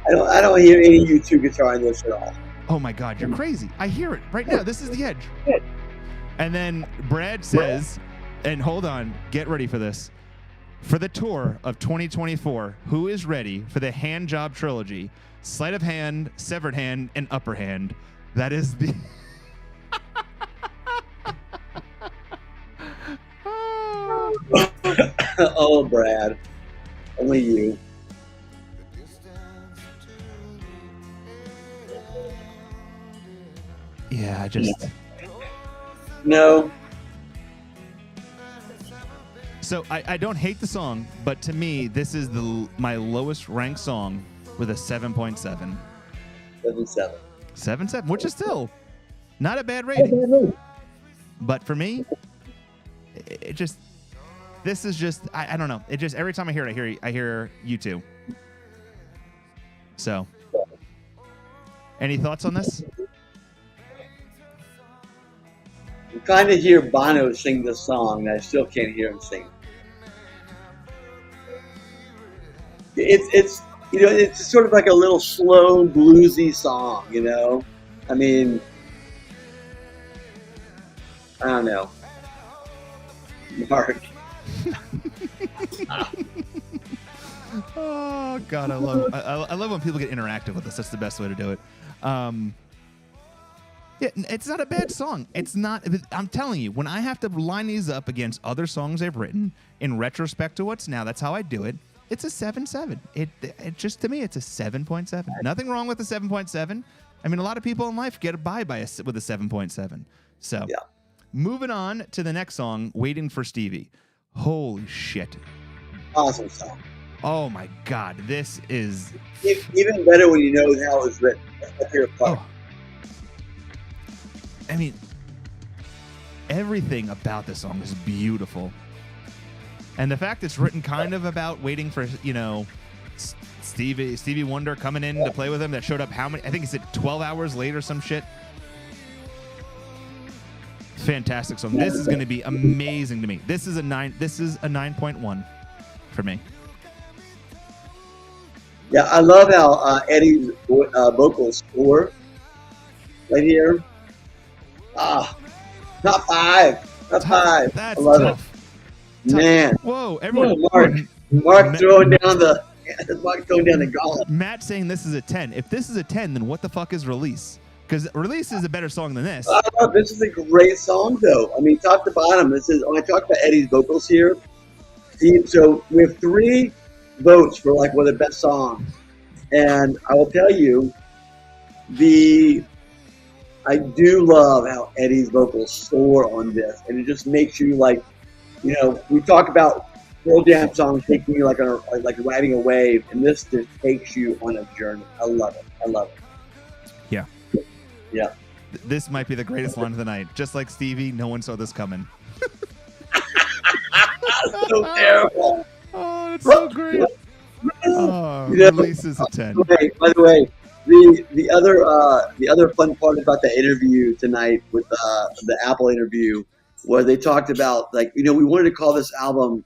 I don't hear any U2 guitar in this at all. Oh my God, you're crazy. I hear it right now. This is the Edge. And then Brad says, and hold on, get ready for this. For the tour of 2024, who is ready for the Hand Job trilogy? Sleight of Hand, Severed Hand, and Upper Hand. That is the... Oh, Brad. Only you. Yeah, I just... No. So I don't hate the song, but to me, this is my lowest ranked song with a 7.7. 7.7. 7.7, which is still not a bad rating. But for me, it just... This is just... I don't know. It just... Every time I hear it, I hear U2. So... Any thoughts on this? I'm trying to hear Bono sing this song, and I still can't hear him sing. It's you know, it's sort of like a little slow bluesy song, you know. I mean, I don't know, Mark. Oh God, I love when people get interactive with us. That's the best way to do it. Yeah, it's not a bad song. It's not. I'm telling you, when I have to line these up against other songs I've written in retrospect to what's now, that's how I do it. It's a 7.7. It just, to me, it's a 7.7. Nothing wrong with a 7.7. I mean, a lot of people in life get by with a 7.7. So, yeah. Moving on to the next song, "Waiting for Stevie." Holy shit! Awesome song. Oh my God, this is even better when you know how it was written. That's my favorite part. Oh. I mean, everything about this song is beautiful. And the fact it's written kind of about waiting for, you know, Stevie Wonder coming in to play with him, that showed up how many, I think he said 12 hours late or some shit. Fantastic song. This is going to be amazing to me. This is a 9.1 for me. Yeah, I love how Eddie's vocals score right here. Top five. That's I love tough. It. Man. Whoa, everyone. Mark throwing down the gauntlet. Matt saying this is a 10. If this is a 10, then what the fuck is Release? Because Release is a better song than this. This is a great song, though. I mean, top to bottom. This is, when I talk about Eddie's vocals here, so we have 3 votes for like one of the best songs. And I will tell you, I do love how Eddie's vocals soar on this, and it just makes you like, you know, we talk about Pearl Jam songs taking you like riding a wave, and this just takes you on a journey. I love it. Yeah. Yeah. This might be the greatest line of the night. Just like Stevie, no one saw this coming. So terrible. Oh, it's so great. Oh, you know, Release is a 10. By the way, the other fun part about the interview tonight with the Apple interview was they talked about, like, you know, we wanted to call this album.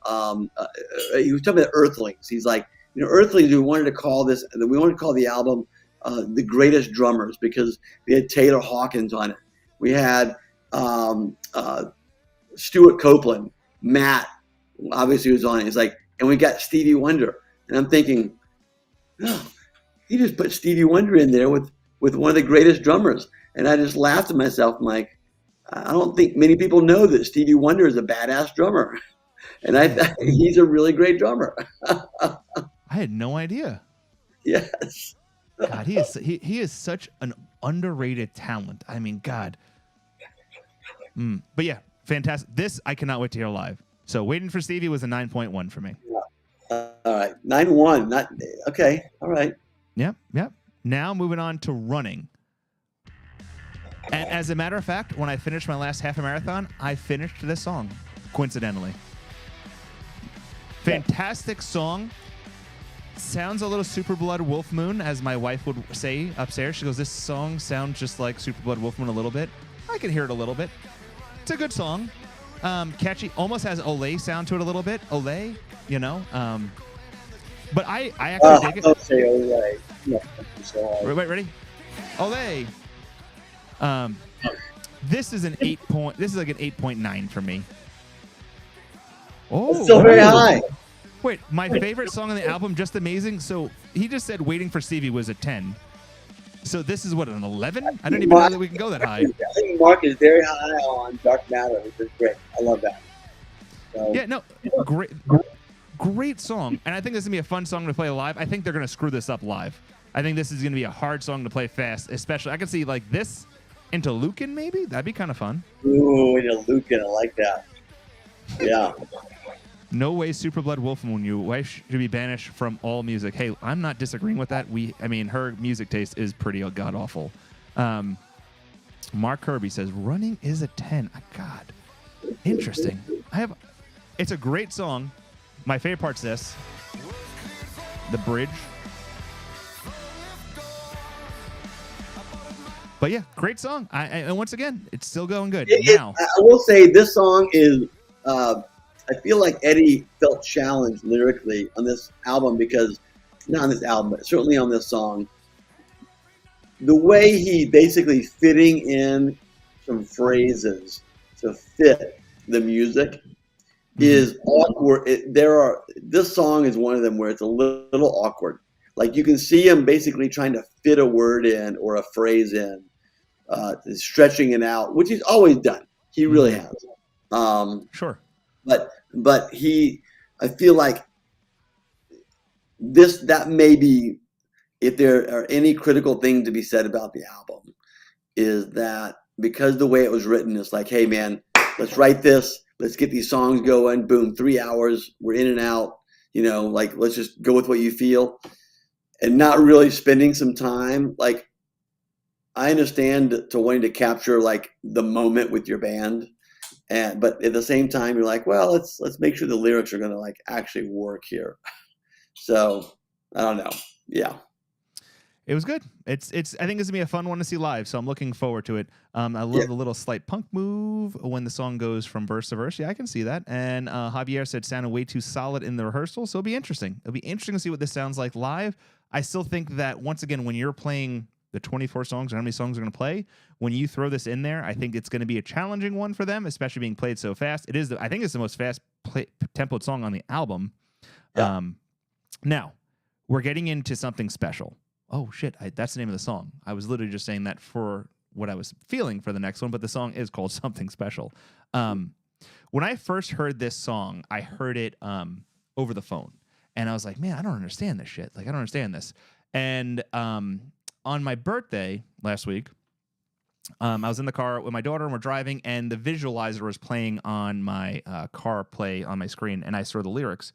He was talking about Earthlings. He's like, you know, Earthlings. We wanted to call the album The Greatest Drummers, because we had Taylor Hawkins on it. We had Stuart Copeland, Matt obviously was on it. He's like, and we got Stevie Wonder, and I'm thinking, oh, he just put Stevie Wonder in there with one of the greatest drummers. And I just laughed at myself. I'm like, I don't think many people know that Stevie Wonder is a badass drummer. And he's a really great drummer. I had no idea. Yes. God, he is such an underrated talent. I mean, God. But yeah, fantastic. This I cannot wait to hear live. So Waiting for Stevie was a 9.1 for me. All right, 9-1. Not okay. All right. Yep. Now moving on to running. And as a matter of fact, when I finished my last half marathon, I finished this song, coincidentally. Fantastic song. Sounds a little Super Blood Wolf Moon, as my wife would say upstairs. She goes, this song sounds just like Super Blood Wolf Moon a little bit. I can hear it a little bit. It's a good song. Catchy. Almost has Olay sound to it a little bit. Olay, you know. But I actually dig it. Don't say Olay. No, Wait, ready? Olay. This is an 8 point. This is like an 8.9 for me. Oh, it's still very high. Wait, my favorite song on the album, Just Amazing. So he just said Waiting for Stevie was a 10. So this is what, an 11? I don't even know that we can go that high. I think Mark is very high on Dark Matter, which is great. I love that. So, yeah, no, great song. And I think this is going to be a fun song to play live. I think they're going to screw this up live. I think this is going to be a hard song to play fast, especially. I can see like this into Lucan maybe. That'd be kind of fun. Ooh, into Lucan. I like that. Yeah. No way, Super Blood Wolf Moon. Your wife should be banished from all music. Hey, I'm not disagreeing with that. I mean, her music taste is pretty god awful. Mark Kirby says running is a 10. God, interesting. It's a great song. My favorite part's this, the bridge. But yeah, great song. And once again, it's still going good. Now, I will say this song is. I feel like Eddie felt challenged lyrically on this album because, not on this album, but certainly on this song, the way he basically fitting in some phrases to fit the music is awkward. This song is one of them where it's a little awkward. Like you can see him basically trying to fit a word in or a phrase in, stretching it out, which he's always done. He really has. Sure. But I feel like that may be, if there are any critical thing to be said about the album, is that because the way it was written is like, hey man, let's write this, let's get these songs going, boom, 3 hours, we're in and out, like let's just go with what you feel, and not really spending some time. Like, I understand to wanting to capture like the moment with your band. But at the same time, you're like, well, let's make sure the lyrics are going to like actually work here. So I don't know. Yeah, it was good. I think it's gonna be a fun one to see live. So I'm looking forward to it. I love the little slight punk move when the song goes from verse to verse. Yeah, I can see that. And Javier said sounded way too solid in the rehearsal. So it'll be interesting. It'll be interesting to see what this sounds like live. I still think that once again, when you're playing the 24 songs or how many songs are going to play, when you throw this in there, I think it's going to be a challenging one for them, especially being played so fast. I think it's the most fast tempoed song on the album. Yeah. Now we're getting into something special. Oh shit. That's the name of the song. I was literally just saying that for what I was feeling for the next one, but the song is called Something Special. When I first heard this song, I heard it over the phone and I was like, man, I don't understand this shit. Like, I don't understand this. And, on my birthday last week, I was in the car with my daughter and we're driving, and the visualizer was playing on my car play on my screen, and I saw the lyrics,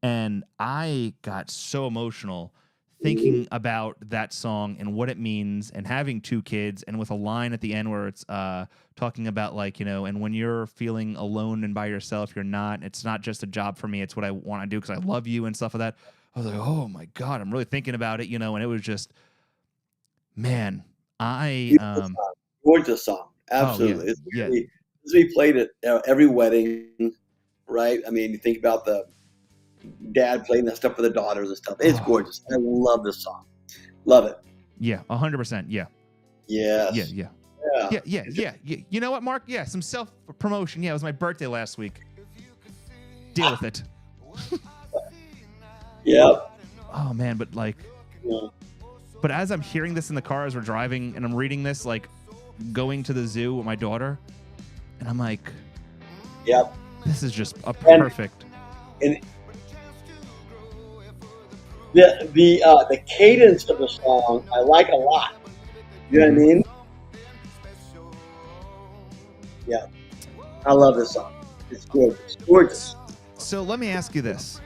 and I got so emotional thinking about that song and what it means, and having 2 kids, and with a line at the end where it's talking about like, and when you're feeling alone and by yourself, it's not just a job for me, it's what I want to do because I love you and stuff like that. I was like, oh my God, I'm really thinking about it, and it was just, man, gorgeous song, absolutely. We played it every wedding, right? I mean, you think about the dad playing that stuff for the daughters and stuff. It's gorgeous. I love this song, love it. Yeah, 100%. Yeah. Yes. Yeah. You know what, Mark? Yeah, some self promotion. Yeah, it was my birthday last week. Deal with it. Yeah. Oh man, but like. Yeah. But as I'm hearing this in the car as we're driving, and I'm reading this, like going to the zoo with my daughter, and I'm like, yep, this is just a perfect. And the cadence of the song I like a lot. You know what I mean? Yeah, I love this song. It's good. It's gorgeous. So let me ask you this.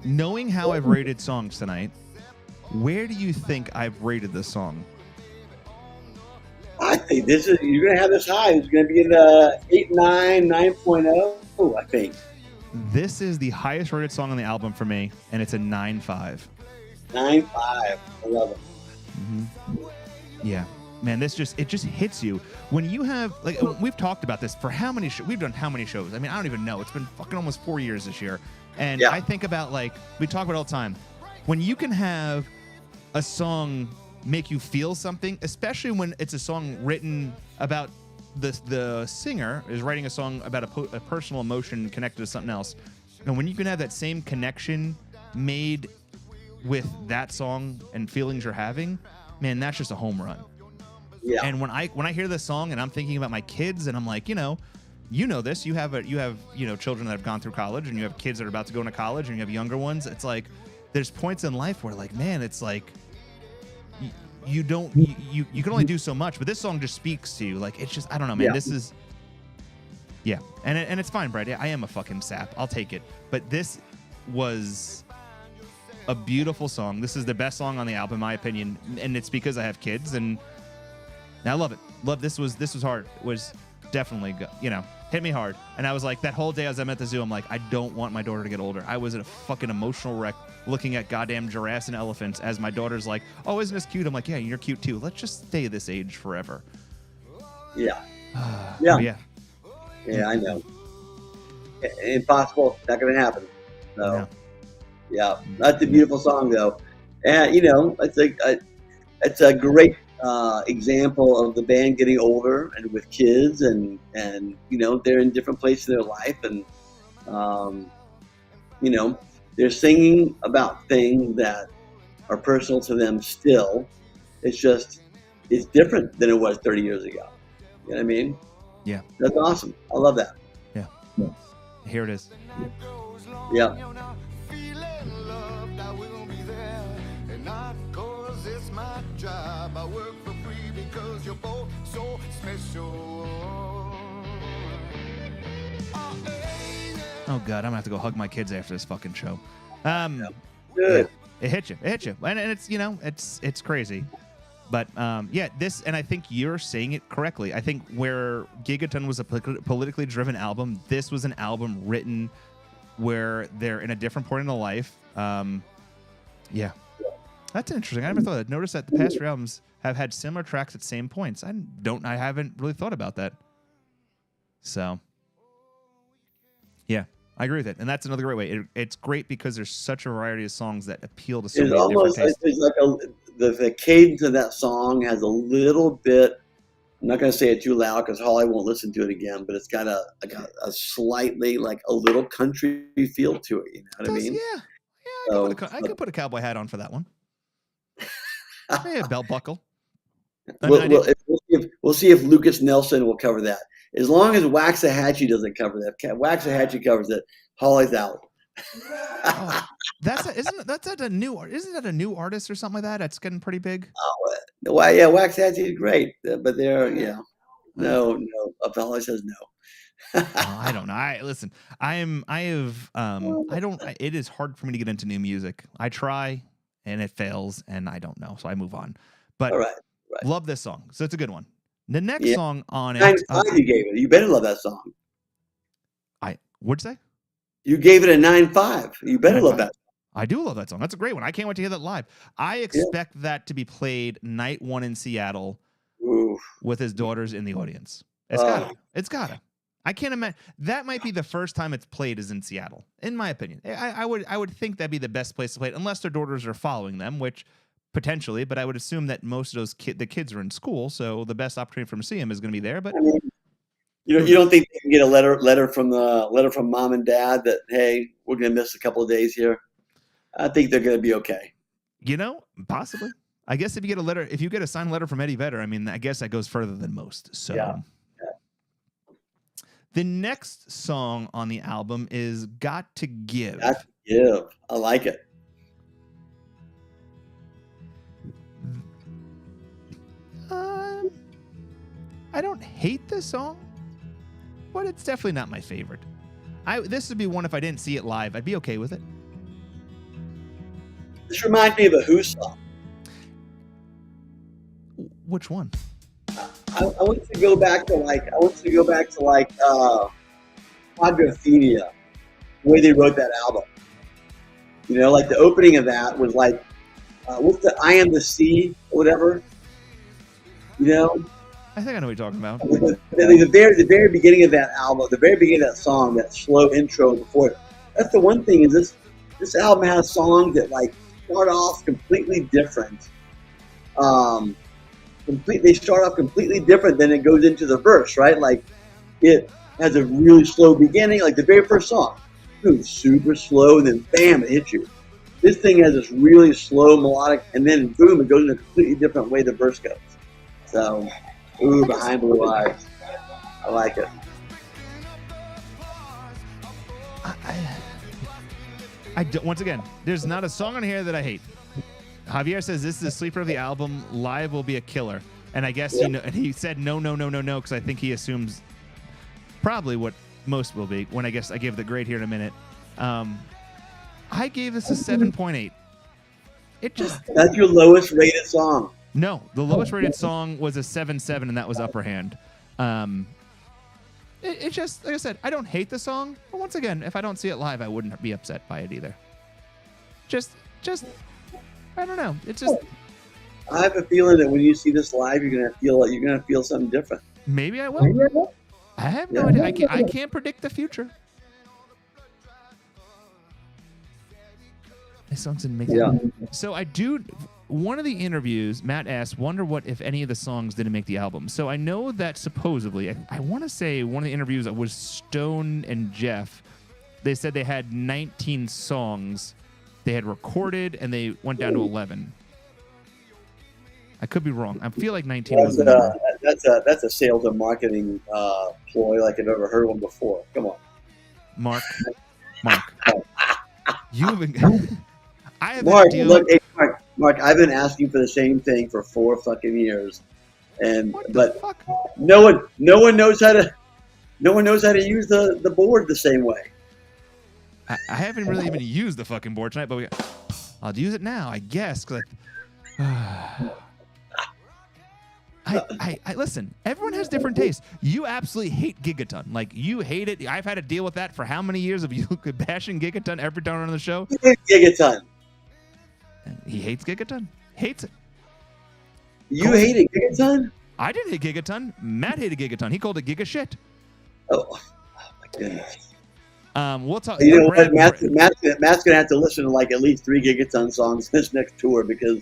Knowing how I've rated songs tonight, where do you think I've rated this song? I think you're gonna have this high. It's gonna be in the 8.9, 9.0, I think. This is the highest rated song on the album for me, and it's a 9.5. 9.5. I love it. Mm-hmm. Yeah. Man, it just hits you when you have, like, we've talked about this for how many we've done how many shows. I mean, I don't even know. It's been fucking almost 4 years this year. And I think about, like, we talk about it all the time. When you can have a song make you feel something, especially when it's a song written about the singer is writing a song about a personal emotion connected to something else. And when you can have that same connection made with that song and feelings you're having, man, that's just a home run. Yeah. And when I hear this song and I'm thinking about my kids and I'm like, you know this, you have children that have gone through college and you have kids that are about to go into college and you have younger ones. It's like there's points in life where, like, man, it's like you can only do so much, but this song just speaks to you. Like, it's just, I don't know, man. This is and it's fine, Brad. I am a fucking sap. I'll take it. But this was a beautiful song. This is the best song on the album, in my opinion, and it's because I have kids and I love it. This was hard. It was definitely, hit me hard. And I was like, that whole day as I'm at the zoo, I'm like, I don't want my daughter to get older. I was in a fucking emotional wreck looking at goddamn giraffes and elephants as my daughter's like, oh, isn't this cute? I'm like, yeah, you're cute too. Let's just stay this age forever. Yeah. Yeah. Yeah, I know. Impossible. Not going to happen. So, yeah. That's a beautiful song, though. And, it's a great example of the band getting older and with kids and they're in different places in their life and they're singing about things that are personal to them still. It's different than it was 30 years ago. You know what I mean? Yeah. That's awesome. I love that. Yeah. Here it is. Yeah. Job. I work for free because you're both so special. Oh God, I'm gonna have to go hug my kids after this fucking show. Good. Yeah, it hit you, and it's it's crazy, but this, and I think you're saying it correctly. I think where Gigaton was a politically driven album, this was an album written where they're in a different point in their life. Yeah. That's interesting. I never thought of that. Notice that the past three albums have had similar tracks at same points. I haven't really thought about that. So, yeah, I agree with it. And that's another great way. It's great because there's such a variety of songs that appeal to so many different tastes. It's like the cadence of that song has a little bit, I'm not going to say it too loud because Holly won't listen to it again, but it's got a slightly, like a little country feel to it. You know what I mean? Yeah. I could put a cowboy hat on for that one. A belt buckle. We'll see if Lucas Nelson will cover that. As long as Waxahachie doesn't cover that. If Waxahachie covers it, Holly's out. Isn't that a new artist or something like that? That's getting pretty big. Oh, well, yeah, Waxahachie is great, but no. Holly says no. I don't know. It is hard for me to get into new music. I try and it fails and I don't know. So I move on. But right. Love this song. So it's a good one. The next song on it. 9.5 you gave it. You better love that song. What'd you say? You gave it a 9.5. You better love that. I do love that song. That's a great one. I can't wait to hear that live. I expect that to be played night one in Seattle with his daughters in the audience. It's gotta. I can't imagine. That might be the first time it's played is in Seattle, in my opinion. I would think that'd be the best place to play it, unless their daughters are following them, which potentially. But I would assume that most of those the kids are in school, so the best opportunity for them to see him is going to be there. But you don't think they can get a letter from mom and dad that, hey, we're going to miss a couple of days here? I think they're going to be okay. Possibly. I guess if you get a signed letter from Eddie Vedder, I mean, I guess that goes further than most. So. Yeah. The next song on the album is Got to Give. Got to Give. I like it. I don't hate this song. but it's definitely not my favorite. This would be one if I didn't see it live. I'd be okay with it. This reminds me of a Who song. Which one? I want to go back to Quadrophenia, the way they wrote that album. You know, like the opening of that was like, what's the I Am the Sea or whatever? You know? I think I know what you're talking about. The very beginning of that album, the very beginning of that song, that slow intro before it. That's the one thing is this album has songs that like start off completely different. They start off completely different than it goes into the verse, right? Like it has a really slow beginning, like the very first song. Ooh, super slow, and then bam, it hits you. This thing has this really slow melodic, and then boom, it goes in a completely different way the verse goes. So, ooh, Behind Blue Eyes. I like it. Once again, there's not a song on here that I hate. Javier says this is a sleeper of the album. Live will be a killer, and I guess and he said no, because I think he assumes probably what most will be. When I guess I give the grade here in a minute. I gave this a 7.8. That's your lowest rated song. No, the lowest rated song was a 7.7, and that was Upper Hand. It just, like I said, I don't hate the song, but once again, if I don't see it live, I wouldn't be upset by it either. Just, I don't know. It's just. I have a feeling that when you see this live, you're gonna feel something different. Maybe I will. I have no idea. I can't predict the future. My songs didn't make it. So one of the interviews, Matt asked, wonder what if any of the songs didn't make the album. So I know that supposedly, I want to say one of the interviews was Stone and Jeff. They said they had 19 songs they had recorded, and they went down to 11. I could be wrong. I feel like 19 was the number. That's a sales and marketing ploy like I've ever heard one before. Come on. Mark. You've been... Mark, I've been asking for the same thing for 4 fucking years, but fuck? no one knows how to use the board the same way. I haven't really even used the fucking board tonight, but I'll use it now, I guess. Cause I listen. Everyone has different tastes. You absolutely hate Gigaton. Like, you hate it. I've had to deal with that for how many years of you bashing Gigaton every time on the show? He hates Gigaton. He hates Gigaton. Hates it. You hated Gigaton? I didn't hate Gigaton. Matt hated Gigaton. He called it Giga shit. Oh my goodness. We'll talk. You know what? Matt's gonna have to listen to like at least 3 Gigaton songs this next tour because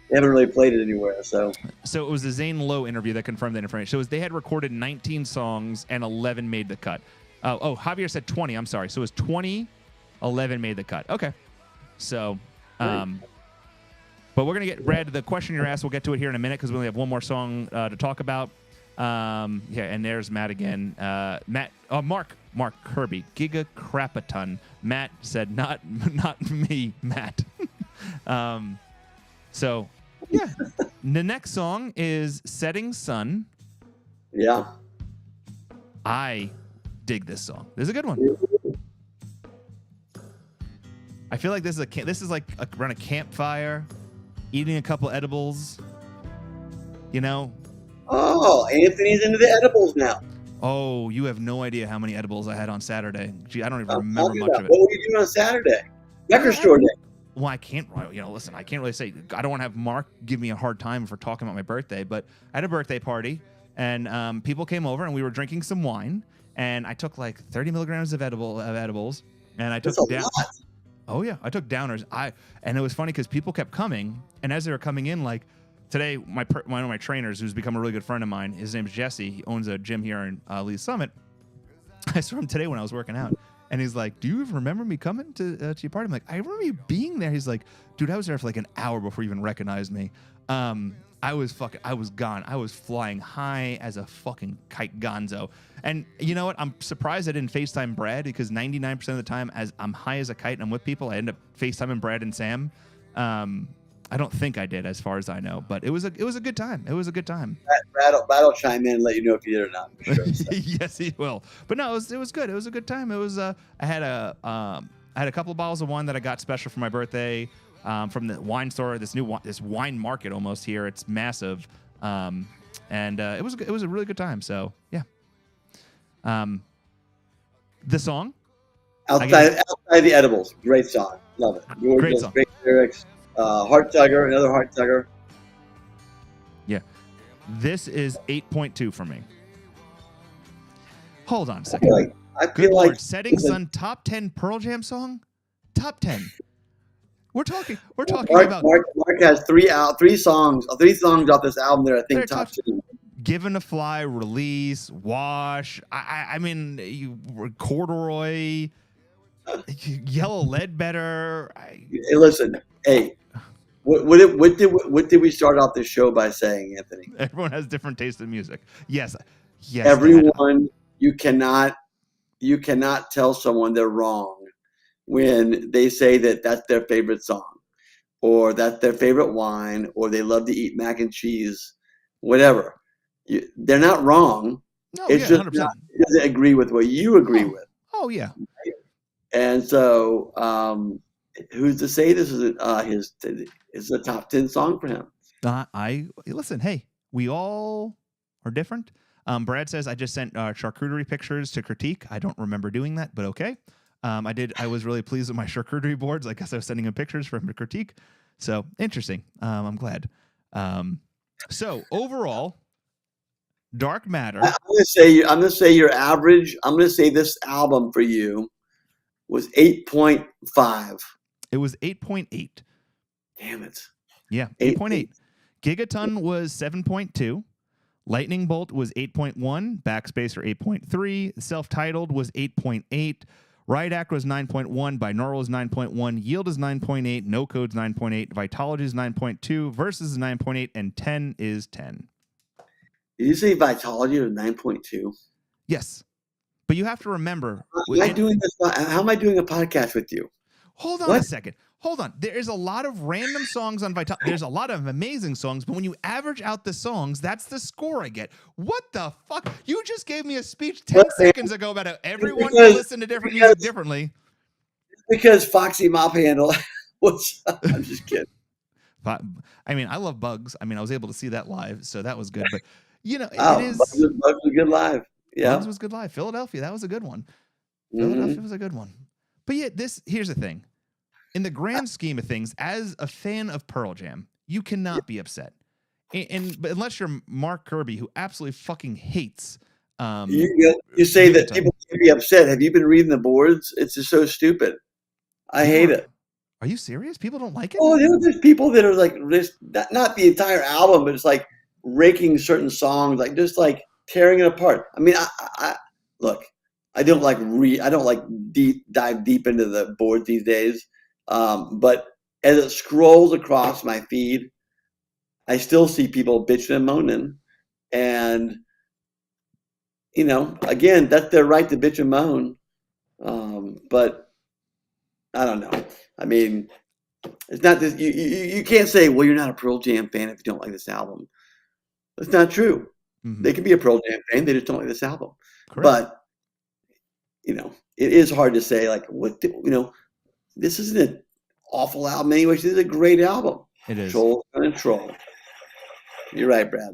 they haven't really played it anywhere. So it was the Zane Lowe interview that confirmed that information. So they had recorded 19 songs and 11 made the cut. Javier said 20. I'm sorry. So it was 20, 11 made the cut. Okay. So, but we're gonna get Brad. The question you're asked, we'll get to it here in a minute because we only have one more song to talk about. And there's Matt again. Mark Kirby, Giga Crapaton. Matt said, not me, Matt. So, yeah. The next song is Setting Sun. Yeah. I dig this song. This is a good one. I feel like this is like around a campfire, eating a couple edibles, you know? Oh, Anthony's into the edibles now. Oh, you have no idea how many edibles I had on Saturday. Gee, I don't even remember much of it. What were you doing on Saturday? Record store day. Well, I can't, listen, I can't really say, I don't want to have Mark give me a hard time for talking about my birthday, but I had a birthday party, and people came over, and we were drinking some wine, and I took like 30 milligrams of edibles, and I took down. Oh, yeah, I took downers. And it was funny because people kept coming, and as they were coming in, like, today, one of my trainers, who's become a really good friend of mine, his name's Jesse. He owns a gym here in Lee's Summit. I saw him today when I was working out, and he's like, "Do you remember me coming to your party?" I'm like, "I remember you being there." He's like, "Dude, I was there for like an hour before you even recognized me." I was gone. I was flying high as a fucking kite gonzo. And you know what? I'm surprised I didn't FaceTime Brad because 99% of the time, as I'm high as a kite and I'm with people, I end up FaceTiming Brad and Sam. I don't think I did, as far as I know, but it was a good time. It was a good time. Brad will chime in and let you know if you did or not. For sure, so. Yes, he will. But no, it was good. It was a good time. It was. I had a couple of bottles of wine that I got special for my birthday from the wine store. This wine market almost here. It's massive, and it was a really good time. So yeah. The song. Outside the Edibles, great song, love it. Great song, great lyrics. Heart tugger, another heart tugger. Yeah, this is 8.2 for me. Hold on a second. I feel like Setting Sun top 10 Pearl Jam song, top 10. We're talking about. Mark has three songs off this album that I think top 2. Given to Fly, Release, Wash. I mean, Corduroy. Yellow Ledbetter. Hey, listen. Hey, what did we start off this show by saying, Anthony? Everyone has different taste in music. Yes. Everyone, you cannot tell someone they're wrong when they say that that's their favorite song, or that's their favorite wine, or they love to eat mac and cheese, whatever. They're not wrong. No, it's just it doesn't agree with what you agree with. Oh yeah. And so, who's to say this is a top 10 song for him? Listen. Hey, we all are different. Brad says I just sent charcuterie pictures to Critique. I don't remember doing that, but okay. I did. I was really pleased with my charcuterie boards. I guess I was sending him pictures for him to critique. So interesting. I'm glad. So overall, Dark Matter. I'm gonna say your average. I'm gonna say this album for you was 8.5. It was 8.8. Damn it. Yeah, 8.8. Gigaton was 7.2. Lightning Bolt was 8.1. Backspacer 8.3. Self-Titled was 8.8. Riot Act was 9.1. Binaural is 9.1. Yield is 9.8. No Code's 9.8. Vitalogy is 9.2. Versus is 9.8. And 10 is 10. Did you say Vitalogy was 9.2? Yes. But you have to remember. How am I doing a podcast with you? Hold on a second. Hold on. There's a lot of random songs on Vitalogy. There's a lot of amazing songs, but when you average out the songs, that's the score I get. What the fuck? You just gave me a speech 10 seconds ago about how everyone can listen to different music differently. Because Foxy Mop Handle was... I'm just kidding. I mean, I love Bugs. I mean, I was able to see that live, so that was good. But, it is... Bugs was good live. Yeah. Bugs was good live. Philadelphia, that was a good one. Philadelphia was a good one. But yeah, here's the thing. In the grand scheme of things, as a fan of Pearl Jam, you cannot be upset. But unless you're Mark Kirby, who absolutely fucking hates. You say that people can be upset. Have you been reading the boards? It's just so stupid. I hate it. Are you serious? People don't like it? Oh, there's people that are like, not the entire album, but it's like raking certain songs, like just like tearing it apart. I mean, I look, I don't like dive deep into the board these days. But as it scrolls across my feed, I still see people bitching and moaning. And, again, that's their right to bitch and moan. But I don't know. I mean, it's not this. You can't say, well, you're not a Pearl Jam fan if you don't like this album. That's not true. Mm-hmm. They can be a Pearl Jam fan. They just don't like this album. Correct. But, it is hard to say, like, this isn't an awful album anyway. This is a great album. It is. Troll. You're right, Brad.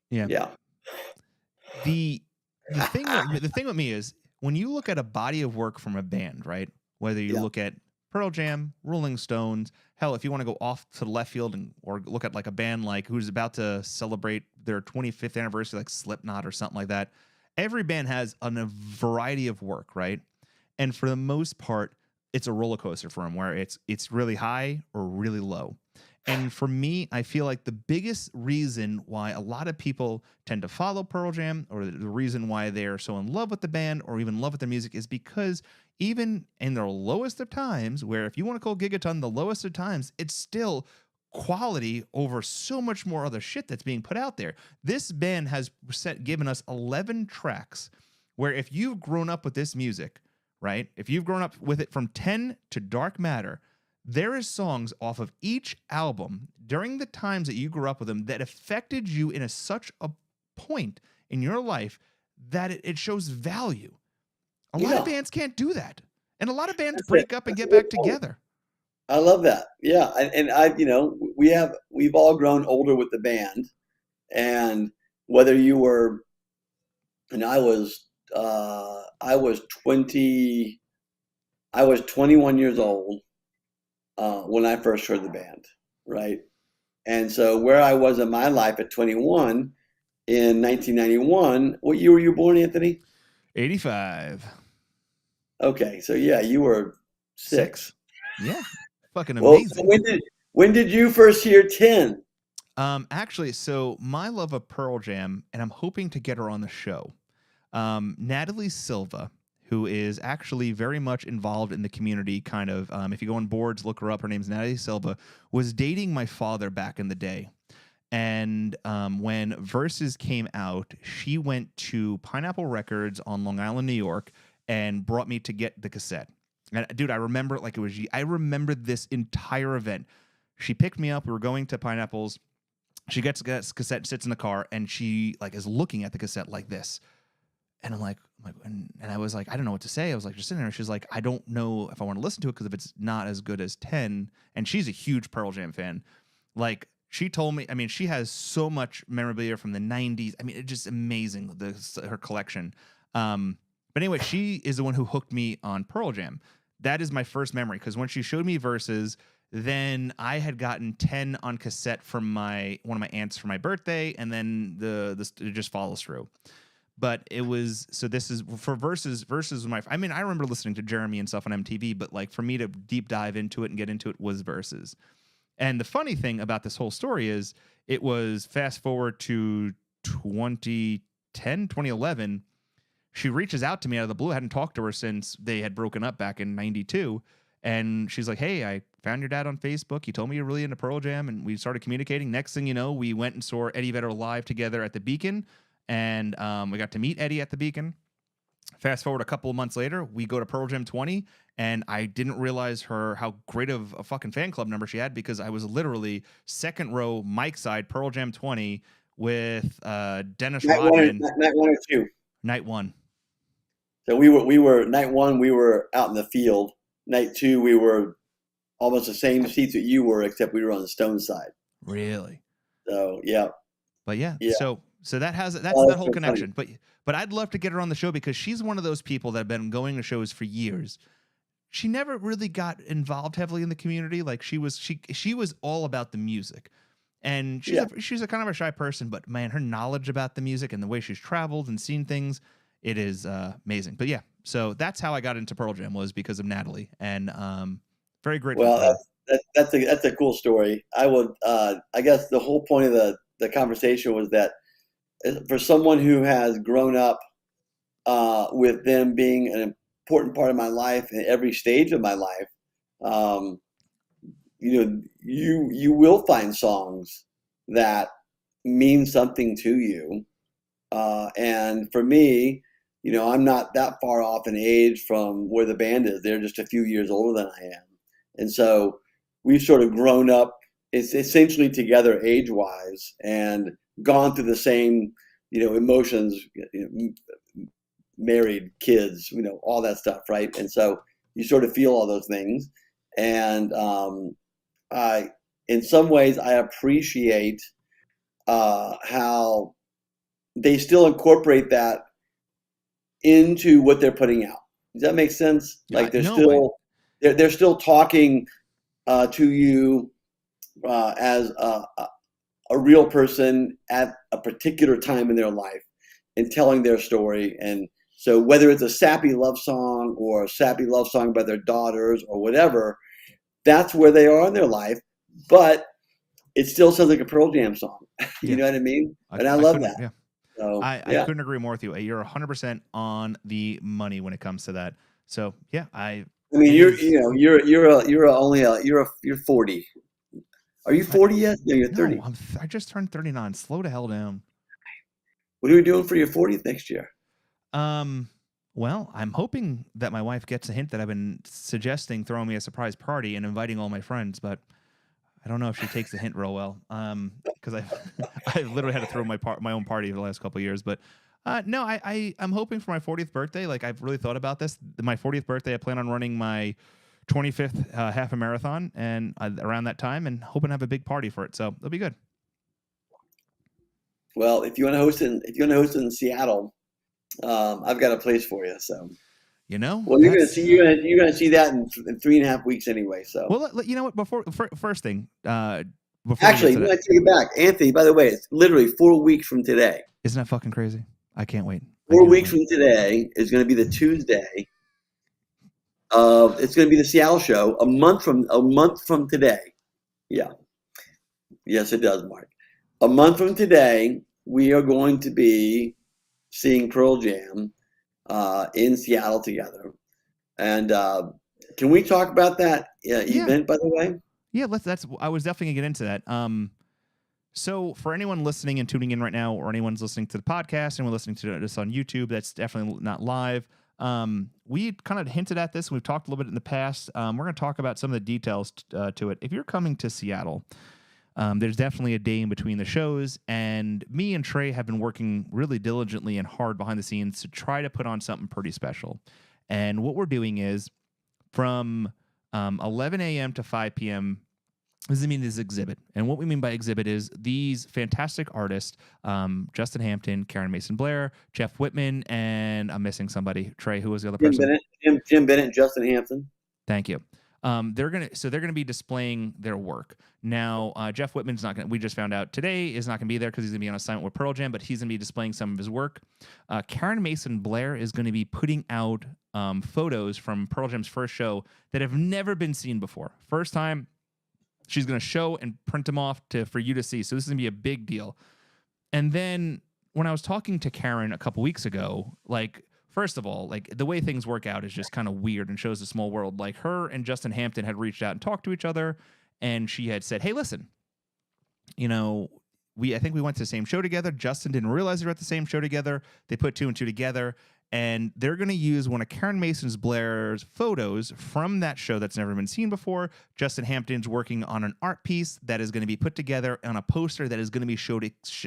Yeah. The thing with me is when you look at a body of work from a band, right? Whether you look at Pearl Jam, Rolling Stones, hell, if you want to go off to the left field or look at like a band like who's about to celebrate their 25th anniversary, like Slipknot or something like that. Every band has a variety of work, right? And for the most part, it's a roller coaster for them where it's really high or really low. And for me, I feel like the biggest reason why a lot of people tend to follow Pearl Jam, or the reason why they're so in love with the band or even in love with their music, is because even in their lowest of times, where if you want to call Gigaton the lowest of times, it's still quality over so much more other shit that's being put out there. This band has given us 11 tracks where if you've grown up with this music, right? If you've grown up with it from 10 to Dark Matter, there is songs off of each album during the times that you grew up with them that affected you in such a point in your life that it shows value. A lot of bands can't do that. And a lot of bands break up and get back together. I love that. Yeah. And I, we've all grown older with the band, and whether you were, and I was 21 years old when I first heard the band, right? And so where I was in my life at 21 in 1991, what year were you born, Anthony? 85. Okay, so yeah, you were 6. Yeah, fucking amazing. Well, so when did you first hear 10? Actually, so my love of Pearl Jam, and I'm hoping to get her on the show. Natalie Silva, who is actually very much involved in the community, kind of. If you go on boards, look her up. Her name's Natalie Silva. Was dating my father back in the day. And when Versus came out, she went to Pineapple Records on Long Island, New York, and brought me to get the cassette. And dude, I remember it like it was. I remember this entire event. She picked me up. We were going to Pineapples. She gets the cassette, sits in the car, and she is looking at the cassette like this. And I'm like, and I was like, I don't know what to say. I was like, just sitting there. She's like, I don't know if I want to listen to it because if it's not as good as 10, and she's a huge Pearl Jam fan. Like, she told me, I mean, she has so much memorabilia from the 90s. I mean, it's just amazing, her collection. But anyway, she is the one who hooked me on Pearl Jam. That is my first memory, because when she showed me Versus, then I had gotten 10 on cassette from one of my aunts for my birthday, and then it just follows through. But it was, so this is for Versus was I remember listening to Jeremy and stuff on MTV, but for me to deep dive into it and get into it was Versus. And the funny thing about this whole story is it was fast forward to 2011. She reaches out to me out of the blue. I hadn't talked to her since they had broken up back in 92. And she's like, hey, I found your dad on Facebook. He told me you're really into Pearl Jam. And we started communicating. Next thing you know, we went and saw Eddie Vedder live together at the Beacon. And we got to meet Eddie at the Beacon. Fast forward a couple of months later, we go to Pearl Jam 20. And I didn't realize how great of a fucking fan club number she had, because I was literally second row, mic side, Pearl Jam 20 with Dennis Rodman. Night 1 or 2? Night 1. So we were night 1, we were out in the field. Night 2, we were almost the same seats that you were, except we were on the Stone side. Really? So yeah. But yeah. So that's that whole connection. Funny. But I'd love to get her on the show, because she's one of those people that have been going to shows for years. She never really got involved heavily in the community. Like she was all about the music. And she's a kind of a shy person, but man, her knowledge about the music and the way she's traveled and seen things, it is amazing. But yeah, so that's how I got into Pearl Jam, was because of Natalie, and very grateful. Well, that's a cool story. I would, I guess the whole point of the conversation was that for someone who has grown up with them being an important part of my life in every stage of my life, you will find songs that mean something to you. And for me, I'm not that far off in age from where the band is. They're just a few years older than I am. And so we've sort of grown up, it's essentially together age-wise, and gone through the same, emotions, married, kids, all that stuff, right? And so you sort of feel all those things. And in some ways, I appreciate how they still incorporate that into what they're putting out. Does that make sense? Yeah, like they're still talking to you as a real person at a particular time in their life and telling their story. And so whether it's a sappy love song or a sappy love song by their daughters or whatever, that's where they are in their life. But it still sounds like a Pearl Jam song. You know what I mean? And I love that. Yeah. So, I couldn't agree more with you. You're 100% on the money when it comes to that. So yeah, I mean, you're 40. Are you 40 yet? No, you're 30. No, I just turned 39. Slow the hell down. What are you doing for your 40th next year? Well, I'm hoping that my wife gets a hint that I've been suggesting throwing me a surprise party and inviting all my friends, but I don't know if she takes the hint real well. Because I've I've literally had to throw my own party the last couple of years. But no, I'm hoping for my 40th birthday. Like I've really thought about this. My 40th birthday, I plan on running my 25th half a marathon, and around that time, and hoping to have a big party for it. So it'll be good. Well, if you want to host it in Seattle, I've got a place for you. So, well, you're gonna see that in 3.5 weeks anyway. So, well, you know what? First thing, actually, I take it back, Anthony. By the way, it's literally 4 weeks from today. Isn't that fucking crazy? I can't wait. 4 weeks from today is going to be the Tuesday. It's going to be the Seattle show. A month from today. Yeah. Yes, it does, Mark. A month from today, we are going to be seeing Pearl Jam in Seattle together. And can we talk about that event, by the way? Yeah, I was definitely gonna get into that. So for anyone listening and tuning in right now, or anyone's listening to the podcast, anyone listening to this on YouTube, that's definitely not live. We kind of hinted at this. We've talked a little bit in the past. We're going to talk about some of the details to it. If you're coming to Seattle, there's definitely a day in between the shows, and me and Trey have been working really diligently and hard behind the scenes to try to put on something pretty special. And what we're doing is from 11 a.m. to 5 p.m., this is this exhibit. And what we mean by exhibit is these fantastic artists, Justin Hampton, Karen Mason Blair, Jeff Whitman, and I'm missing somebody. Trey, who was the other person? Jim Bennett, Justin Hampton. Thank you. They're gonna be displaying their work. Now, Jeff Whitman's not gonna. We just found out today is not gonna be there because he's gonna be on assignment with Pearl Jam, but he's gonna be displaying some of his work. Karen Mason Blair is gonna be putting out photos from Pearl Jam's first show that have never been seen before. First time. She's going to show and print them off for you to see. So this is going to be a big deal. And then when I was talking to Karen a couple weeks ago, like, first of all, like the way things work out is just kind of weird and shows a small world. Like her and Justin Hampton had reached out and talked to each other. And she had said, hey, listen, I think we went to the same show together. Justin didn't realize they were at the same show together. They put two and two together. And they're going to use one of Karen Mason Blair's photos from that show that's never been seen before. Justin Hampton's working on an art piece that is going to be put together on a poster that is going to be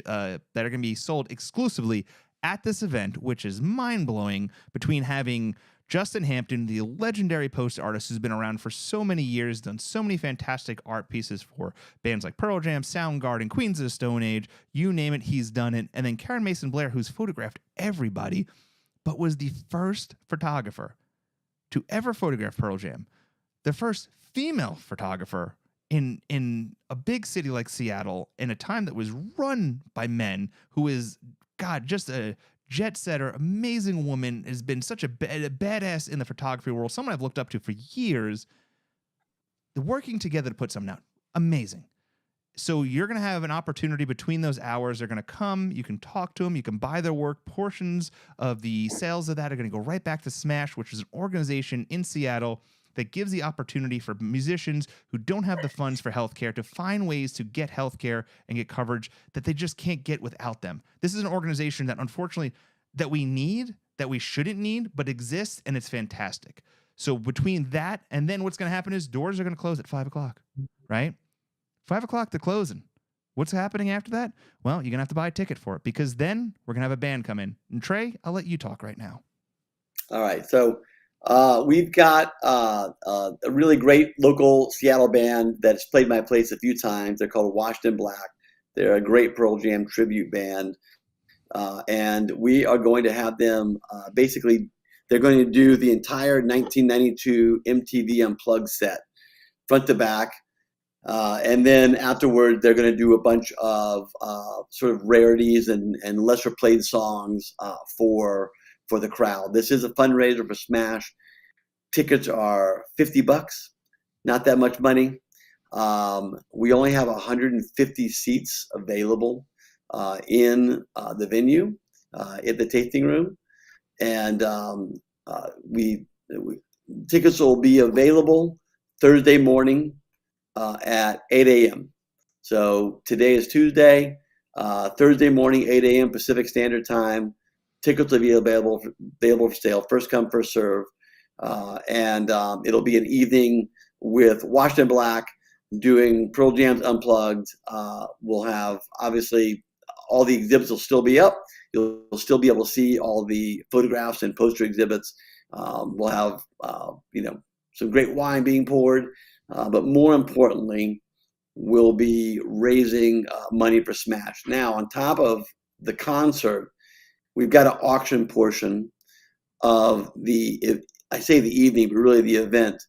that are going to be sold exclusively at this event, which is mind-blowing, between having Justin Hampton, the legendary poster artist who's been around for so many years, done so many fantastic art pieces for bands like Pearl Jam, Soundgarden, Queens of the Stone Age, you name it, he's done it. And then Karen Mason Blair, who's photographed everybody, but was the first photographer to ever photograph Pearl Jam, the first female photographer in a big city like Seattle in a time that was run by men, who is, God, just a jet setter, amazing woman, has been such a badass in the photography world, someone I've looked up to for years. They're working together to put something out. Amazing. So you're going to have an opportunity between those hours. They're going to come. You can talk to them. You can buy their work. Portions of the sales of that are going to go right back to Smash, which is an organization in Seattle that gives the opportunity for musicians who don't have the funds for healthcare to find ways to get healthcare and get coverage that they just can't get without them. This is an organization that, unfortunately, that we need, that we shouldn't need, but exists, and it's fantastic. So between that and then what's going to happen is doors are going to close at 5 o'clock, right? 5 o'clock, they're closing. What's happening after that? Well, you're going to have to buy a ticket for it, because then we're going to have a band come in. And Trey, I'll let you talk right now. All right. So we've got a really great local Seattle band that's played my place a few times. They're called Washed in Black. They're a great Pearl Jam tribute band. And we are going to have them basically, they're going to do the entire 1992 MTV Unplugged set, front to back. And then afterward, they're going to do a bunch of sort of rarities and lesser played songs for the crowd. This is a fundraiser for Smash. Tickets are $50, not that much money. We only have 150 seats available in the venue, at the tasting room, and tickets will be available Thursday morning at 8 a.m. So today is Tuesday, Thursday morning, 8 a.m. Pacific Standard Time. Tickets will be available for sale, first come, first serve. And it'll be an evening with Washington Black doing Pearl Jam's Unplugged. We'll have, obviously, all the exhibits will still be up. You'll still be able to see all the photographs and poster exhibits. We'll have, some great wine being poured. But more importantly, we'll be raising money for Smash. Now, on top of the concert, we've got an auction portion of I say the evening, but really the event.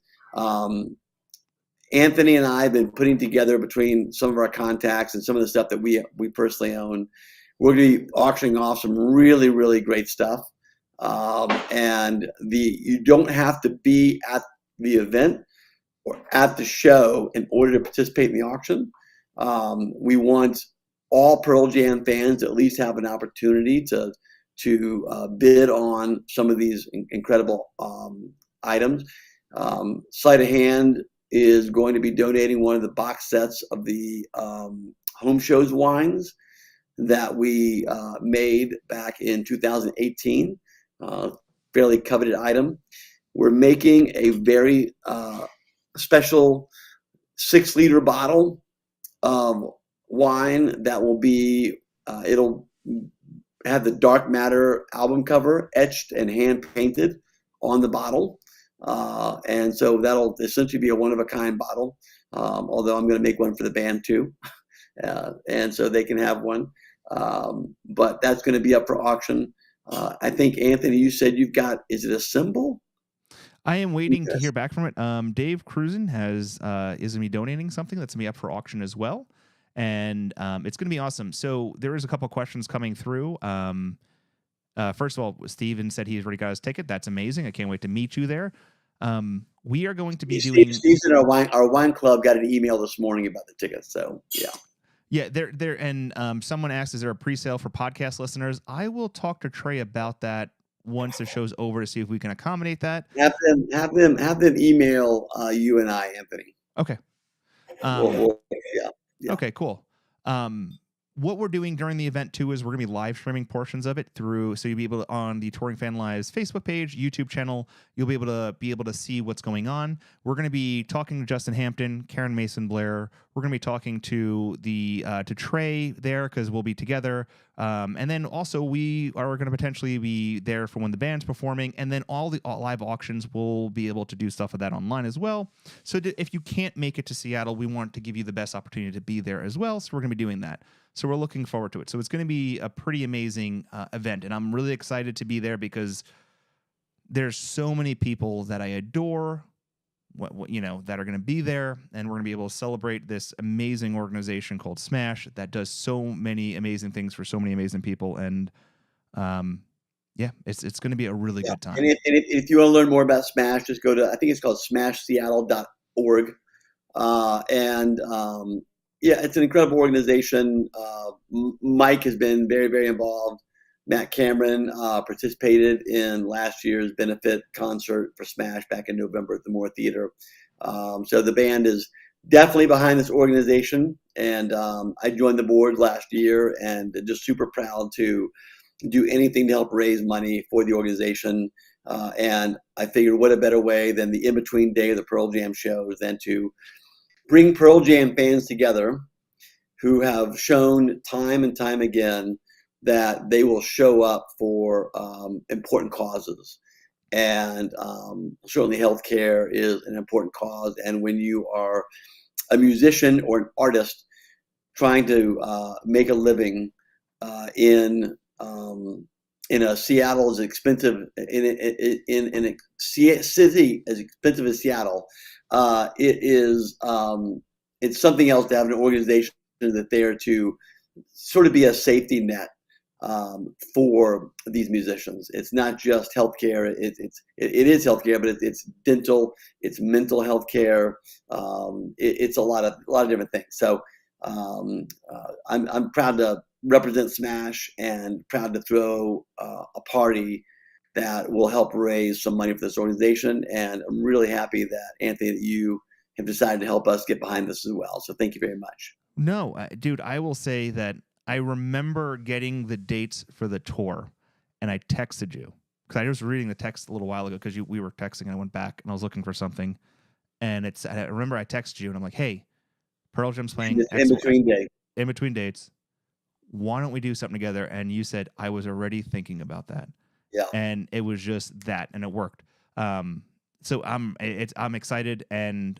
Anthony and I have been putting together, between some of our contacts and some of the stuff that we personally own, we're going to be auctioning off some really, really great stuff. And you don't have to be at the event or at the show in order to participate in the auction. We want all Pearl Jam fans to at least have an opportunity to bid on some of these incredible items. Sleight of Hand is going to be donating one of the box sets of the Home Shows wines that we made back in 2018. Fairly coveted item. We're making a very special 6-liter bottle of wine that will be, it'll have the Dark Matter album cover etched and hand painted on the bottle. And so that'll essentially be a one-of-a-kind bottle, although I'm going to make one for the band too. And so they can have one. But that's going to be up for auction. I think, Anthony, you said you've got, is it a symbol? I am waiting to hear back from it. Dave Cruzen is going to be donating something that's going to be up for auction as well. And it's going to be awesome. So there is a couple questions coming through. First of all, Steven said he's already got his ticket. That's amazing. I can't wait to meet you there. We are going to be doing. Steve said our wine club got an email this morning about the tickets. So yeah. Yeah, there, and someone asked, "Is there a pre-sale for podcast listeners?" I will talk to Trey about that once the show's over to see if we can accommodate that. Have them email you and I, Anthony. Okay. Yeah. Okay, cool. What we're doing during the event too is we're going to be live streaming portions of it through, so you'll be able to, on the Touring Fan Live's Facebook page, YouTube channel, you'll be able to see what's going on. We're going to be talking to Justin Hampton, Karen Mason Blair. We're going to be talking to to Trey there because we'll be together. And then also we are going to potentially be there for when the band's performing, and then all the live auctions we'll be able to do stuff with that online as well. So if you can't make it to Seattle, we want to give you the best opportunity to be there as well. So we're going to be doing that. So we're looking forward to it. So it's going to be a pretty amazing event, and I'm really excited to be there because there's so many people that I adore, that are going to be there, and we're going to be able to celebrate this amazing organization called Smash that does so many amazing things for so many amazing people, and it's going to be a really good time. And if you want to learn more about Smash, just go to, I think it's called smashseattle.org, yeah, it's an incredible organization. Mike has been very, very involved. Matt Cameron participated in last year's benefit concert for Smash back in November at the Moore Theater. So the band is definitely behind this organization. And I joined the board last year and just super proud to do anything to help raise money for the organization. And I figured what a better way than the in-between day of the Pearl Jam shows than to bring Pearl Jam fans together who have shown time and time again that they will show up for important causes. And certainly healthcare is an important cause. And when you are a musician or an artist trying to make a living in a Seattle as expensive, in a city as expensive as Seattle, it's something else to have an organization that's there to sort of be a safety net for these musicians. It's not just healthcare. It is healthcare, but it's dental, it's mental health care. It's a lot of different things. So I'm proud to represent Smash and proud to throw a party that will help raise some money for this organization. And I'm really happy that, Anthony, that you have decided to help us get behind this as well. So thank you very much. No, dude, I will say that I remember getting the dates for the tour, and I texted you because I was reading the text a little while ago because we were texting and I went back and I was looking for something. And I remember I texted you and I'm like, hey, Pearl Jam's playing in between days. In between dates. Why don't we do something together? And you said, I was already thinking about that. Yeah. And it was just that, and it worked. So I'm excited. And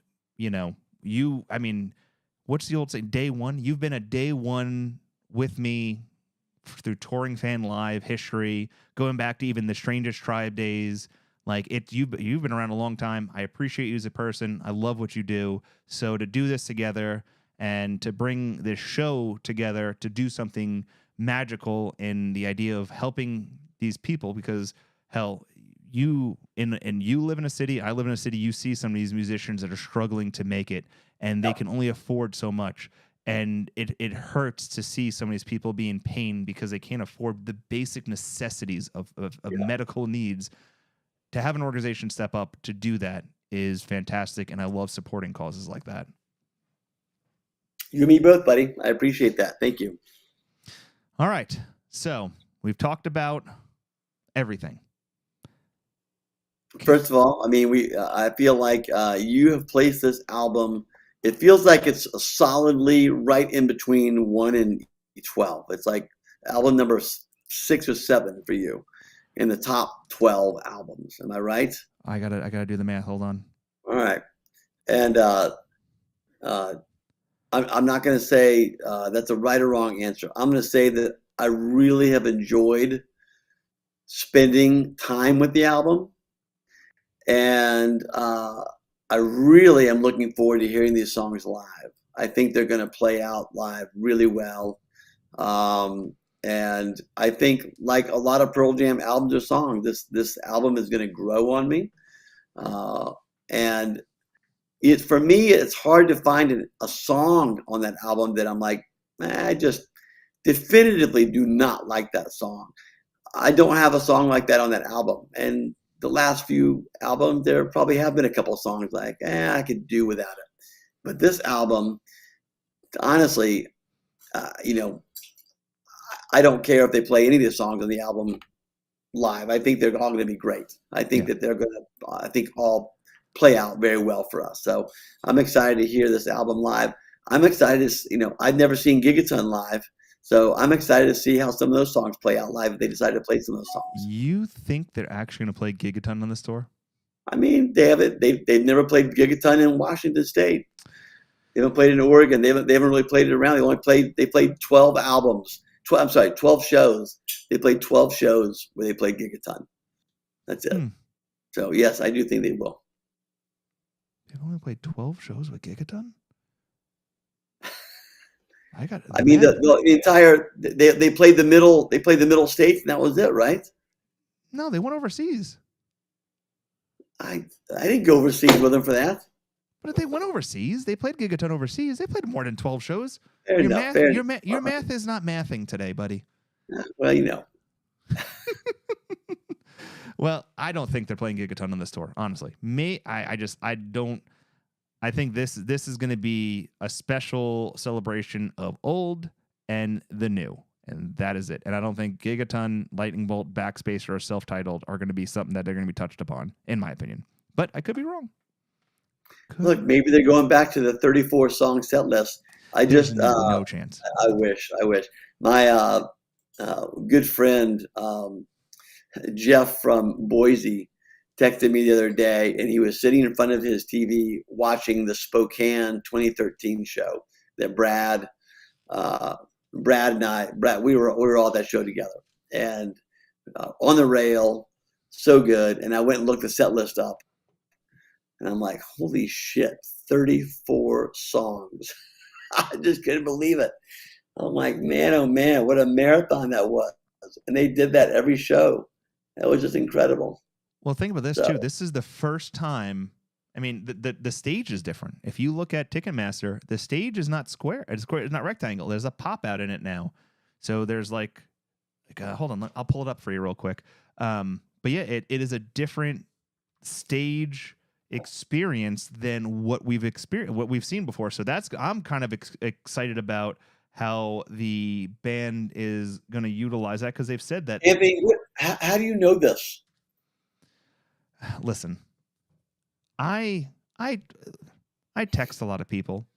what's the old saying? Day one. You've been a day one with me through Touring Fan Live history, going back to even the Strangest Tribe days. Like you've been around a long time. I appreciate you as a person. I love what you do. So to do this together and to bring this show together to do something magical in the idea of helping these people, because hell, you live in a city, I live in a city, you see some of these musicians that are struggling to make it and they can only afford so much. And it hurts to see some of these people be in pain because they can't afford the basic necessities of medical needs. To have an organization step up to do that is fantastic, and I love supporting causes like that. You and me both, buddy. I appreciate that. Thank you. All right. So we've talked about everything. First of all, I mean, I feel like you have placed this album. It feels like it's solidly right in between 1 and 12. It's like album number 6 or 7 for you in the top 12 albums. Am I right? I gotta do the math. Hold on. All right. And I'm not going to say that's a right or wrong answer. I'm going to say that I really have enjoyed spending time with the album. And I really am looking forward to hearing these songs live. I think they're going to play out live really well. And I think, like a lot of Pearl Jam albums or songs, this album is going to grow on me. And for me, it's hard to find a song on that album that I'm like, I just definitively do not like that song. I don't have a song like that on that album. And the last few albums, there probably have been a couple of songs like, I could do without it. But this album, honestly, I don't care if they play any of the songs on the album live. I think they're all going to be great. I think that they're going to, all play out very well for us. So I'm excited to hear this album live. I'm excited to, I've never seen Gigaton live. So I'm excited to see how some of those songs play out live if they decide to play some of those songs. You think they're actually going to play Gigaton on this tour? I mean, they haven't. They've never played Gigaton in Washington State. They haven't played it in Oregon. They haven't really played it around. They played 12 albums. 12 shows. They played 12 shows where they played Gigaton. That's it. So yes, I do think they will. They've only played 12 shows with Gigaton? I mean, the entire they played the middle. They played the middle states, and that was it, right? No, they went overseas. I didn't go overseas with them for that. But if they went overseas, they played Gigaton overseas. They played more than 12 shows. Fair Your math is not mathing today, buddy. Well, Well, I don't think they're playing Gigaton on this tour, honestly. I don't. I think this is going to be a special celebration of old and the new, and that is it. And I don't think Gigaton, Lightning Bolt, Backspacer, or Self-Titled are going to be something that they're going to be touched upon, in my opinion. But I could be wrong. Look, maybe they're going back to the 34 song set list. There's no chance. I wish. My good friend Jeff from Boise texted me the other day, and he was sitting in front of his TV watching the Spokane 2013 show that Brad and I, we were all at that show together, and on the rail, so good. And I went and looked the set list up, and I'm like, holy shit, 34 songs. I just couldn't believe it. I'm like, man, oh man, what a marathon that was. And they did that every show. That was just incredible. Well, think about this too. This is the first time. I mean, the stage is different. If you look at Ticketmaster, the stage is not square. It's not rectangle. There's a pop out in it now. So there's like hold on, I'll pull it up for you real quick. But yeah, it is a different stage experience than what we've experienced, what we've seen before. So I'm kind of excited about how the band is going to utilize that, because they've said that. Anthony, how do you know this? Listen, I text a lot of people,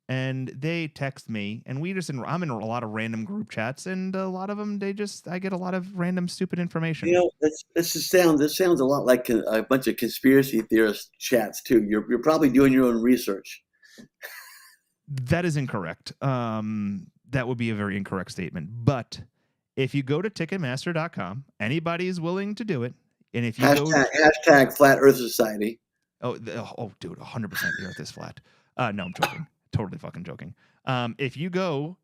and they text me, and I'm in a lot of random group chats, and a lot of them, I get a lot of random stupid information. You know, this sounds a lot like a bunch of conspiracy theorist chats too. You're probably doing your own research. That is incorrect. That would be a very incorrect statement. But if you go to Ticketmaster.com, anybody is willing to do it. And if you hashtag Flat Earth Society. Oh, dude, 100% the Earth is flat. No, I'm joking. Totally fucking joking. If you go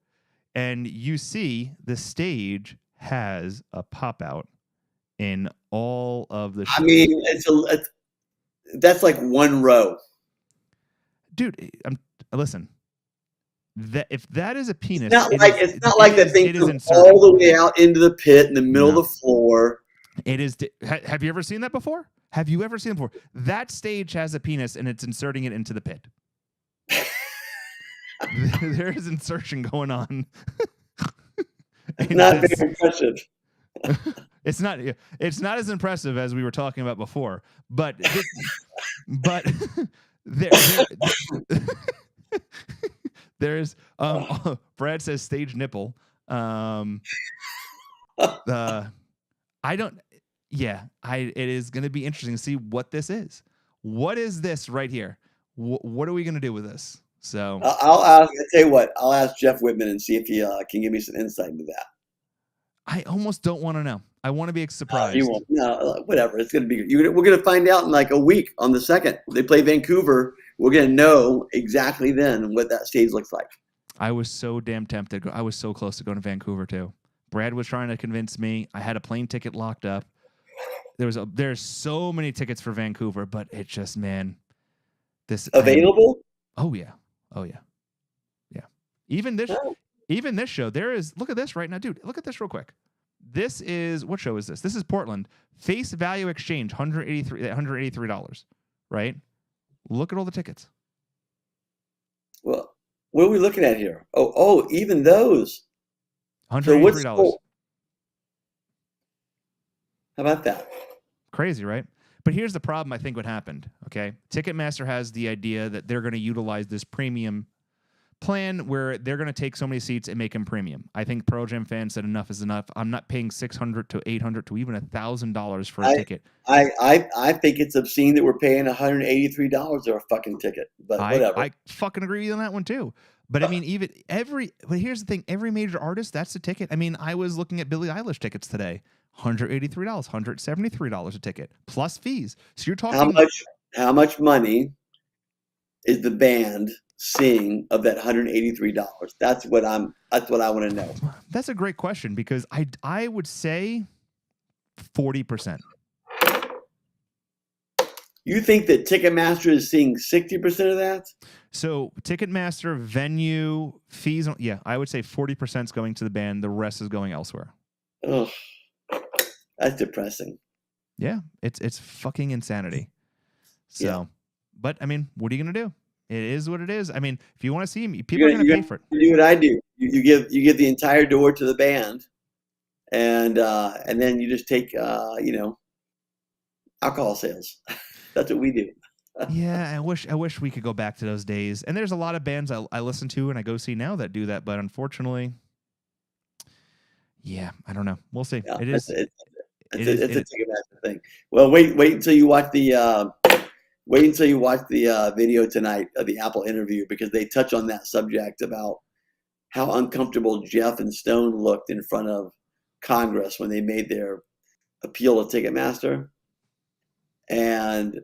and you see the stage has a pop out in all of the shows. I mean, that's like one row. Dude, listen. If that is a penis, it's not like that thing goes all the way out into the pit in the middle of the floor. It is. Have you ever seen that before? Have you ever seen it before? That stage has a penis and it's inserting it into the pit. There is insertion going on. It's not very impressive. It's not as impressive as we were talking about before, but there's Brad says stage nipple. It is going to be interesting to see what this is. What is this right here? What are we going to do with this? So I'll tell you what, I'll ask Jeff Whitman and see if he can give me some insight into that. I almost don't want to know. I want to be surprised. You won't. No, whatever. It's going to be. We're going to find out in like a week on the 2nd. They play Vancouver. We're going to know exactly then what that stage looks like. I was so damn tempted. I was so close to going to Vancouver too. Brad was trying to convince me. I had a plane ticket locked up. There's so many tickets for Vancouver, but it's just, man, this available. Oh yeah. Even this show, there is. Look at this right now, dude. Look at this real quick. This is, what show is this? This is Portland. Face Value Exchange, $183, right? Look at all the tickets. Well, what are we looking at here? Oh, even those. $183. How about that? Crazy, right? But here's the problem I think what happened, okay? Ticketmaster has the idea that they're going to utilize this premium plan where they're going to take so many seats and make them premium. I think Pearl Jam fans said enough is enough. I'm not paying $600 to $800 to even $1,000 for a ticket. I think it's obscene that we're paying $183 for a fucking ticket. But whatever. I fucking agree on that one too. But I mean, but here's the thing: every major artist, that's the ticket. I mean, I was looking at Billie Eilish tickets today. $183, $173 a ticket plus fees. So you're talking how much money is the band seeing of that $183? That's what I want to know. That's a great question, because I would say 40%. You think that Ticketmaster is seeing 60% of that? So Ticketmaster, venue, fees, I would say 40% is going to the band. The rest is going elsewhere. Oh, that's depressing. Yeah, it's fucking insanity. So, yeah. But I mean, what are you gonna do? It is what it is. I mean, if you want to see me, people are gonna pay for it. You do what I do. You give the entire door to the band, and then you just take alcohol sales. That's what we do. Yeah, I wish we could go back to those days. And there's a lot of bands I listen to and I go see now that do that, but unfortunately, yeah, I don't know. We'll see. Yeah, it's a Ticketmaster thing. Well, wait until you watch the video tonight of the Apple interview, because they touch on that subject about how uncomfortable Jeff and Stone looked in front of Congress when they made their appeal to Ticketmaster. And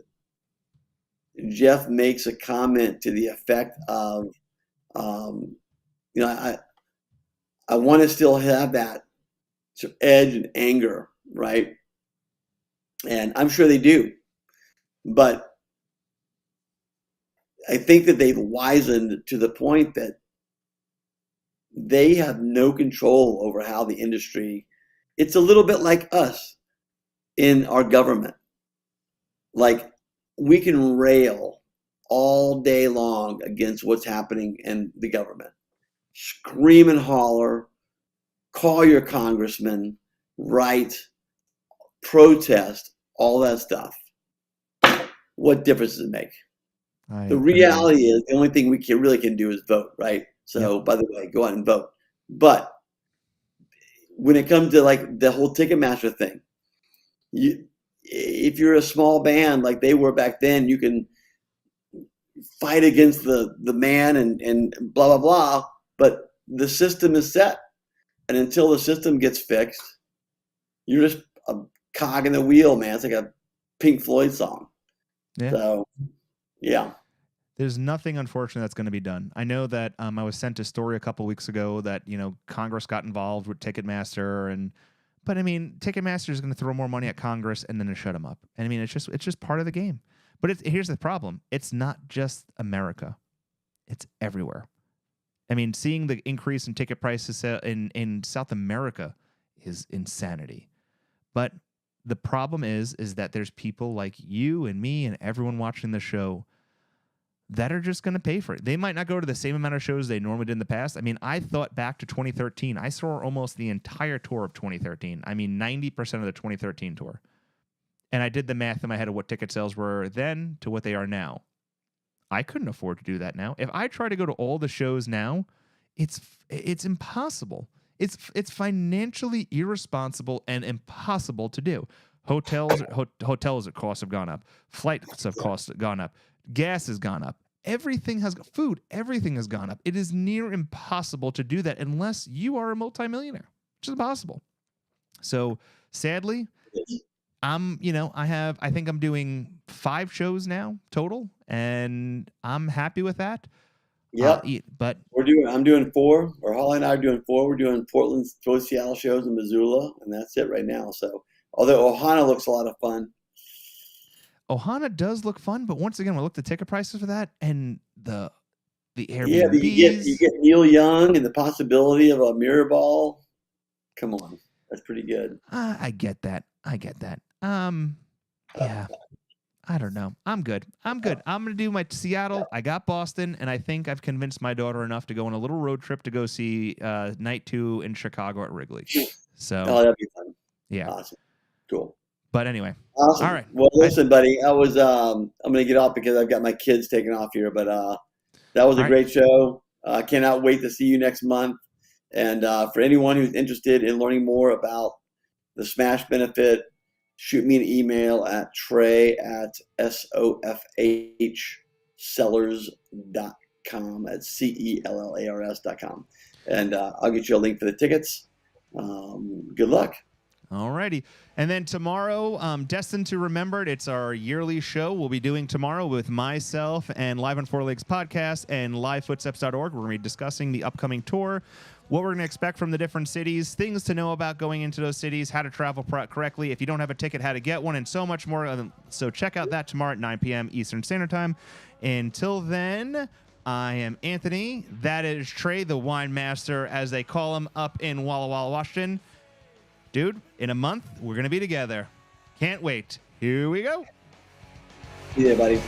Jeff makes a comment to the effect of, I want to still have that sort of edge and anger, right? And I'm sure they do. But I think that they've wizened to the point that they have no control over how the industry, it's a little bit like us in our government. Like, we can rail all day long against what's happening in the government. scream and holler, call your congressman, write, protest, all that stuff. What difference does it make? The reality is the only thing we really can do is vote, right? So, by the way, go out and vote. But when it comes to like the whole Ticketmaster thing, if you're a small band like they were back then, you can fight against the man and blah, blah, blah. But the system is set. And until the system gets fixed, you're just a cog in the wheel, man. It's like a Pink Floyd song. Yeah. So, yeah. There's nothing unfortunate that's going to be done. I know that I was sent a story a couple weeks ago that, you know, Congress got involved with Ticketmaster, but I mean, Ticketmaster is going to throw more money at Congress and then to shut them up. And I mean, it's just part of the game. But here's the problem: it's not just America; it's everywhere. I mean, seeing the increase in ticket prices in South America is insanity. But the problem is that there's people like you and me and everyone watching the show that are just going to pay for it. They might not go to the same amount of shows they normally did in the past. I mean, I thought back to 2013. I saw almost the entire tour of 2013. I mean, 90% of the 2013 tour. And I did the math in my head of what ticket sales were then to what they are now. I couldn't afford to do that now. If I try to go to all the shows now, it's impossible. It's financially irresponsible and impossible to do. Hotels costs have gone up. Flights of costs have gone up. Gas has gone up. Everything has everything has gone up. It is near impossible to do that unless you are a multimillionaire, which is impossible. So sadly, I think I'm doing 5 shows now total, and I'm happy with that. Yep. But I'm doing 4, or Holly and I are doing 4. We're doing Portland, Seattle shows in Missoula, and that's it right now. So, although Ohana looks a lot of fun. Ohana does look fun, but once again, we look at the ticket prices for that and the Airbnbs. Yeah, but you get Neil Young and the possibility of a mirror ball. Come on, that's pretty good. I get that. Yeah. I don't know. I'm good. I'm going to do my Seattle. I got Boston, and I think I've convinced my daughter enough to go on a little road trip to go see Night 2 in Chicago at Wrigley. So, that'd be fun. Yeah. Awesome. Cool. But anyway. Awesome. All right. Well, listen, buddy, I'm going to get off because I've got my kids taking off here, but that was a great show. I cannot wait to see you next month. And for anyone who's interested in learning more about the Smash benefit, shoot me an email at trey@sofhsellers.com, at CELLARS.com. And I'll get you a link for the tickets. Good luck. All righty. And then tomorrow, Destined to Remembered, it's our yearly show we'll be doing tomorrow with myself and Live on Four Legs Podcast and livefootsteps.org. We're going to be discussing the upcoming tour, what we're going to expect from the different cities, things to know about going into those cities, how to travel correctly, if you don't have a ticket, how to get one, and so much more. So check out that tomorrow at 9 p.m. Eastern Standard Time. Until then, I am Anthony. That is Trey, the wine master, as they call him up in Walla Walla, Washington. Dude, in a month, we're going to be together. Can't wait. Here we go. See you, buddy.